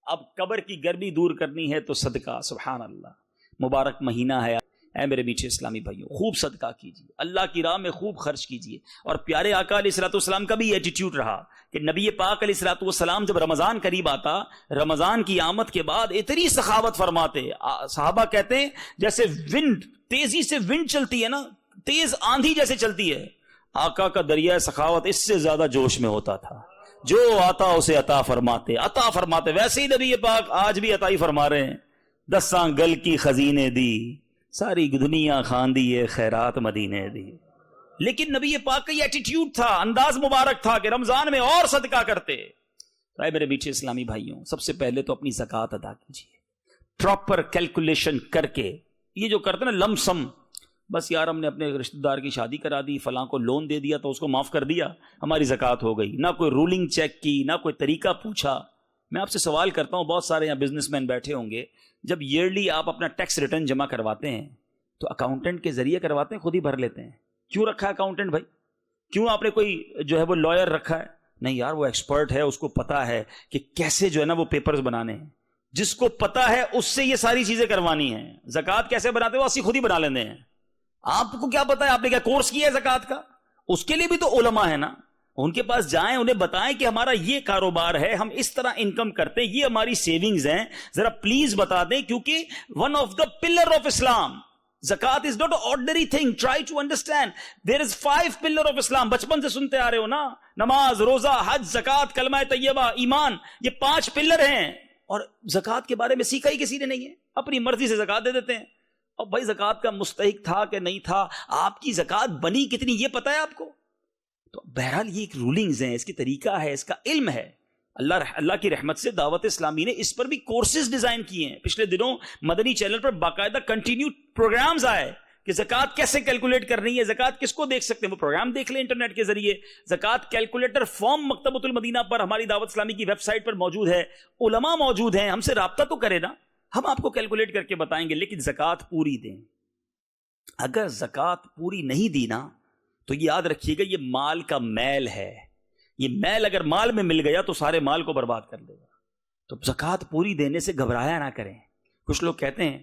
اب قبر کی گرمی دور کرنی ہے تو صدقہ، سبحان اللہ. مبارک مہینہ ہے. اے میرے میٹھے اسلامی بھائیوں، خوب صدقہ کیجیے، اللہ کی راہ میں خوب خرچ کیجیے. اور پیارے آقا علیہ الصلوۃ والسلام کا بھی ایٹیٹیوڈ رہا کہ نبی پاک علیہ الصلوۃ والسلام جب رمضان قریب آتا، رمضان کی آمد کے بعد اتنی سخاوت فرماتے، صحابہ کہتے ہیں جیسے ونڈ، تیزی سے ونڈ چلتی ہے نا، تیز آندھی جیسے چلتی ہے، آقا کا دریائے سخاوت اس سے زیادہ جوش میں ہوتا تھا. جو آتا اسے عطا فرماتے، عطا فرماتے. ویسے ہی نبی پاک آج بھی عطا ہی فرما رہے ہیں. دساں گل کی خزینے دی، ساری دنیا خاندی ہے خیرات مدینے دی. لیکن نبی پاک کا یہ ایٹیٹیوڈ تھا، انداز مبارک تھا کہ رمضان میں اور صدقہ کرتے. اے میرے میٹھے اسلامی بھائیوں، سب سے پہلے تو اپنی زکوٰۃ ادا کیجیے، پراپر کیلکولیشن کر کے. یہ جو کرتے نا لم سم، بس یار ہم نے اپنے رشتہ دار کی شادی کرا دی، فلاں کو لون دے دیا تو اس کو معاف کر دیا، ہماری زکوٰۃ ہو گئی. نہ کوئی رولنگ چیک کی، نہ کوئی طریقہ پوچھا. میں آپ سے سوال کرتا ہوں، بہت سارے یہاں بزنس مین بیٹھے ہوں گے، جب ایئرلی آپ اپنا ٹیکس ریٹرن جمع کرواتے ہیں تو اکاؤنٹنٹ کے ذریعے کرواتے ہیں، خود ہی بھر لیتے ہیں؟ کیوں رکھا ہے اکاؤنٹنٹ بھائی؟ کیوں آپ نے کوئی جو ہے وہ لائر رکھا ہے؟ نہیں یار، وہ ایکسپرٹ ہے، اس کو پتا ہے کہ کیسے جو ہے نا وہ پیپرز بنانے ہیں. جس کو پتا ہے اس سے یہ ساری چیزیں کروانی ہیں. زکوٰۃ کیسے بناتے ہیں وہ اسی خود ہی بنا لیتے ہیں. آپ کو کیا پتا ہے؟ آپ نے کیا کورس کیا ہے زکوٰۃ کا؟ اس کے لیے بھی تو علماء ہے نا، ان کے پاس جائیں، انہیں بتائیں کہ ہمارا یہ کاروبار ہے، ہم اس طرح انکم کرتے ہیں، یہ ہماری سیونگز ہیں، ذرا پلیز بتا دیں. کیونکہ one of the pillar of Islam zakat is not ordinary thing. Try to understand there is 5 pillar of Islam. بچپن سے سنتے آ رہے ہو نا، نماز، روزہ، حج، زکوٰۃ، کلمہ طیبہ، ایمان، یہ 5 پلر ہیں. اور زکوٰۃ کے بارے میں سیکھا ہی کسی نے نہیں ہے، اپنی مرضی سے زکوٰۃ دے دیتے ہیں. اب بھائی زکوٰۃ کا مستحق تھا کہ نہیں تھا، آپ کی زکوٰۃ بنی کتنی یہ پتا ہے آپ کو؟ تو بہرحال یہ ایک رولنگز ہیں، اس کی طریقہ ہے، اس کا علم ہے. اللہ کی رحمت سے دعوت اسلامی نے اس پر بھی کورسز ڈیزائن کیے ہیں. پچھلے دنوں مدنی چینل پر باقاعدہ کنٹینیو پروگرامز آئے کہ زکوٰۃ کیسے کیلکولیٹ کرنی ہے، زکوٰۃ کس کو دیکھ سکتے ہیں، وہ پروگرام دیکھ لیں انٹرنیٹ کے ذریعے. زکوٰۃ کیلکولیٹر فارم مکتبۃ المدینہ پر ہماری دعوت اسلامی کی ویب سائٹ پر موجود ہے، علماء موجود ہیں. ہم سے رابطہ تو کرے نا، ہم آپ کو کیلکولیٹ کر کے بتائیں گے. لیکن زکوٰۃ پوری دیں. اگر زکوٰۃ پوری نہیں دی نا تو یاد رکھیے گا یہ مال کا میل ہے، یہ میل اگر مال میں مل گیا تو سارے مال کو برباد کر دے گا. تو زکوٰۃ پوری دینے سے گھبرایا نہ کریں. کچھ لوگ کہتے ہیں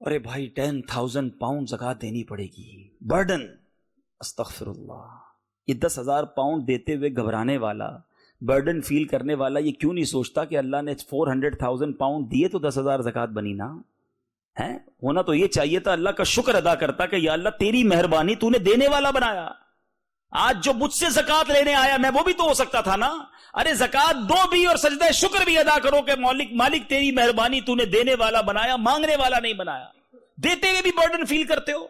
ارے بھائی 10,000 پاؤنڈ زکوٰۃ دینی پڑے گی، برڈن. استغفر اللہ. یہ 10,000 پاؤنڈ دیتے ہوئے گھبرانے والا، برڈن فیل کرنے والا یہ کیوں نہیں سوچتا کہ اللہ نے 400,000 پاؤنڈ دیے تو 10,000 زکوٰۃ بنی نا ہے؟ ہونا تو یہ چاہیے تھا اللہ کا شکر ادا کرتا کہ یا اللہ تیری مہربانی، تو نے دینے والا بنایا. آج جو مجھ سے زکوٰۃ لینے آیا میں وہ بھی تو ہو سکتا تھا نا. ارے زکوٰۃ دو بھی اور سجدہ شکر بھی ادا کرو کہ مالک تیری مہربانی، تو نے دینے والا بنایا، مانگنے والا نہیں بنایا. دیتے ہوئے بھی برڈن فیل کرتے ہو.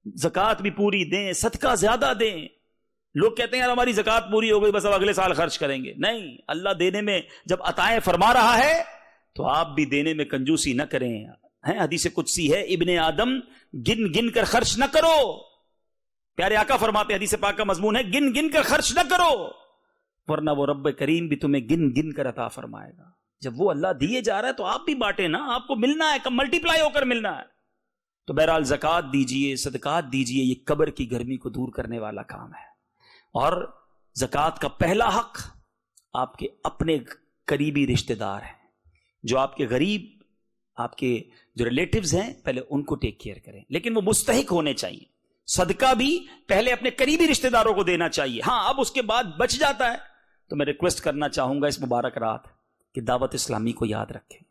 زکوٰۃ بھی پوری دیں، صدقہ زیادہ دیں. لوگ کہتے ہیں یار ہماری زکوٰۃ پوری ہو گئی بس اب اگلے سال خرچ کریں گے. نہیں، اللہ دینے میں جب عطائیں فرما رہا ہے تو آپ بھی دینے میں کنجوسی نہ کریں. حدیث قدسی ہے ابن آدم گن گن کر خرچ نہ کرو. پیارے آقا فرماتے ہیں، حدیث پاک کا مضمون ہے گن گن کر خرچ نہ کرو ورنہ وہ رب کریم بھی تمہیں گن گن کر عطا فرمائے گا. جب وہ اللہ دیے جا رہا ہے تو آپ بھی بانٹیں نا، آپ کو ملنا ہے، ملٹی پلائی ہو کر ملنا ہے. تو بہرحال زکوٰۃ دیجئے، صدقات دیجئے، یہ قبر کی گرمی کو دور کرنے والا کام ہے. اور زکوٰۃ کا پہلا حق آپ کے اپنے قریبی رشتہ دار ہیں. جو آپ کے غریب، آپ کے جو ریلیٹیوز ہیں، پہلے ان کو ٹیک کیئر کریں، لیکن وہ مستحق ہونے چاہیے. صدقہ بھی پہلے اپنے قریبی رشتہ داروں کو دینا چاہیے. ہاں اب اس کے بعد بچ جاتا ہے تو میں ریکویسٹ کرنا چاہوں گا اس مبارک رات کہ دعوت اسلامی کو یاد رکھیں.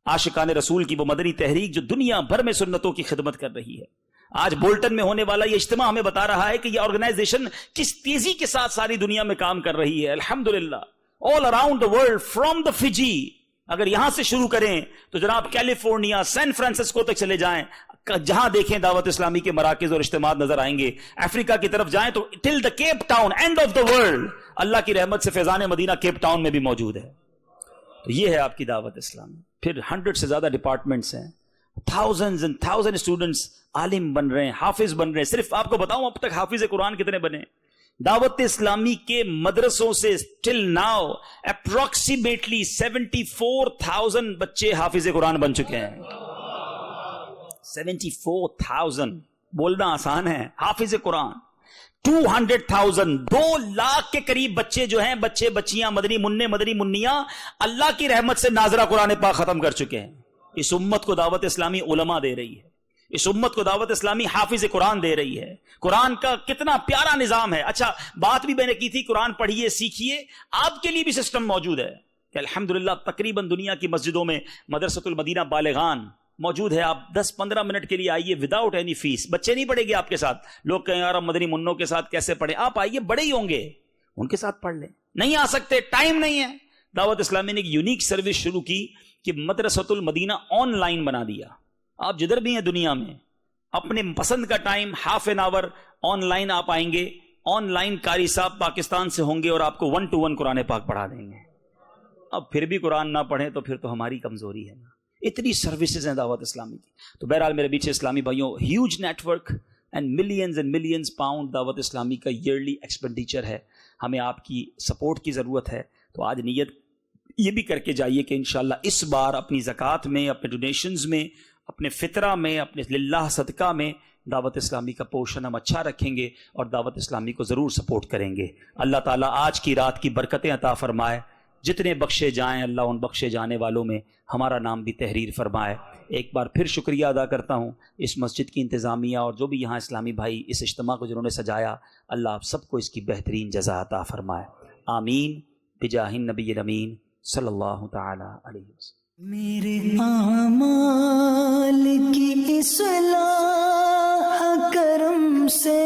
عاشقان رسول کی وہ مدنی تحریک جو دنیا بھر میں سنتوں کی خدمت کر رہی ہے. آج بولٹن میں ہونے والا یہ اجتماع ہمیں بتا رہا ہے کہ یہ آرگنائزیشن کس تیزی کے ساتھ ساری دنیا میں کام کر رہی ہے. الحمدللہ all around the world from the Fiji. اگر یہاں سے شروع کریں تو جناب کیلیفورنیا، سین فرانسسکو تک چلے جائیں، جہاں دیکھیں دعوت اسلامی کے مراکز اور اجتماعات نظر آئیں گے. افریقہ کی طرف جائیں تو till the Cape Town, end of the world. اللہ کی رحمت سے فیضان مدینہ کیپ ٹاؤن میں بھی موجود ہے. تو یہ ہے آپ کی دعوت اسلامی. پھر 100 سے زیادہ ڈپارٹمنٹس ہیں، thousands and thousands اسٹوڈنٹس عالم بن رہے ہیں، حافظ بن رہے ہیں. صرف آپ کو بتاؤں اب تک حافظ قرآن کتنے بنے؟ دعوت اسلامی کے مدرسوں سے ٹل ناؤ اپروکسیمیٹلی 74,000 بچے حافظ قرآن بن چکے ہیں. 74,000 بولنا آسان ہے. حافظ قرآن 200,000 2 لاکھ کے قریب بچے جو ہیں، بچے بچیاں، مدنی منع مدنی منیاں، اللہ کی رحمت سے ناظرہ قرآن پاک ختم کر چکے ہیں. اس امت کو دعوت اسلامی علماء دے رہی ہے، اس امت کو دعوت اسلامی حافظ قرآن دے رہی ہے. قرآن کا کتنا پیارا نظام ہے. اچھا بات بھی میں نے کی تھی، قرآن پڑھیے سیکھیے. آپ کے لیے بھی سسٹم موجود ہے کہ الحمدللہ تقریباً دنیا کی مسجدوں میں مدرسۃ المدینہ بالغان موجود ہے. آپ 10-15 منٹ کے لیے آئیے وداؤٹ اینی فیس. بچے نہیں پڑھیں گے آپ کے ساتھ. لوگ کہیں یار مدنی منوں کے ساتھ کیسے پڑھیں؟ آپ آئیے، بڑے ہی ہوں گے، ان کے ساتھ پڑھ لیں. نہیں آ سکتے، ٹائم نہیں ہے. دعوت اسلامی نے ایک یونیک سروس شروع کی کہ مدرسۃ المدینہ آن لائن بنا دیا. آپ جدھر بھی ہیں دنیا میں اپنے پسند کا time ½ an hour on line آپ آئیں گے. آن لائن قاری صاحب پاکستان سے ہوں گے اور آپ کو 1 to 1 قرآن پاک پڑھا دیں گے. اب پھر بھی قرآن نہ پڑھیں تو پھر تو ہماری کمزوری ہے نا. اتنی سروسز ہیں دعوت اسلامی کی. تو بہرحال میرے پیچھے اسلامی بھائیوں، huge network and millions pound Dawat Islami کا ایئرلی ایکسپینڈیچر ہے. ہمیں آپ کی سپورٹ کی ضرورت ہے. تو آج نیت یہ بھی کر کے جائیے کہ انشاءاللہ اس بار اپنی زکوٰۃ میں، اپنے ڈونیشنز میں، اپنے فطرہ میں، اپنے للہ صدقہ میں دعوت اسلامی کا پورشن ہم اچھا رکھیں گے اور دعوت اسلامی کو ضرور سپورٹ کریں گے. اللہ تعالیٰ آج کی رات کی برکتیں عطا فرمائے. جتنے بخشے جائیں اللہ ان بخشے جانے والوں میں ہمارا نام بھی تحریر فرمائے. ایک بار پھر شکریہ ادا کرتا ہوں اس مسجد کی انتظامیہ اور جو بھی یہاں اسلامی بھائی اس اجتماع کو جنہوں نے سجایا. اللہ آپ سب کو اس کی بہترین جزا عطا فرمائے. آمین بجاہ النبی الامین صلی اللہ تعالی علیہ وسلم. میرے اعمال کی اصلاح کرم سے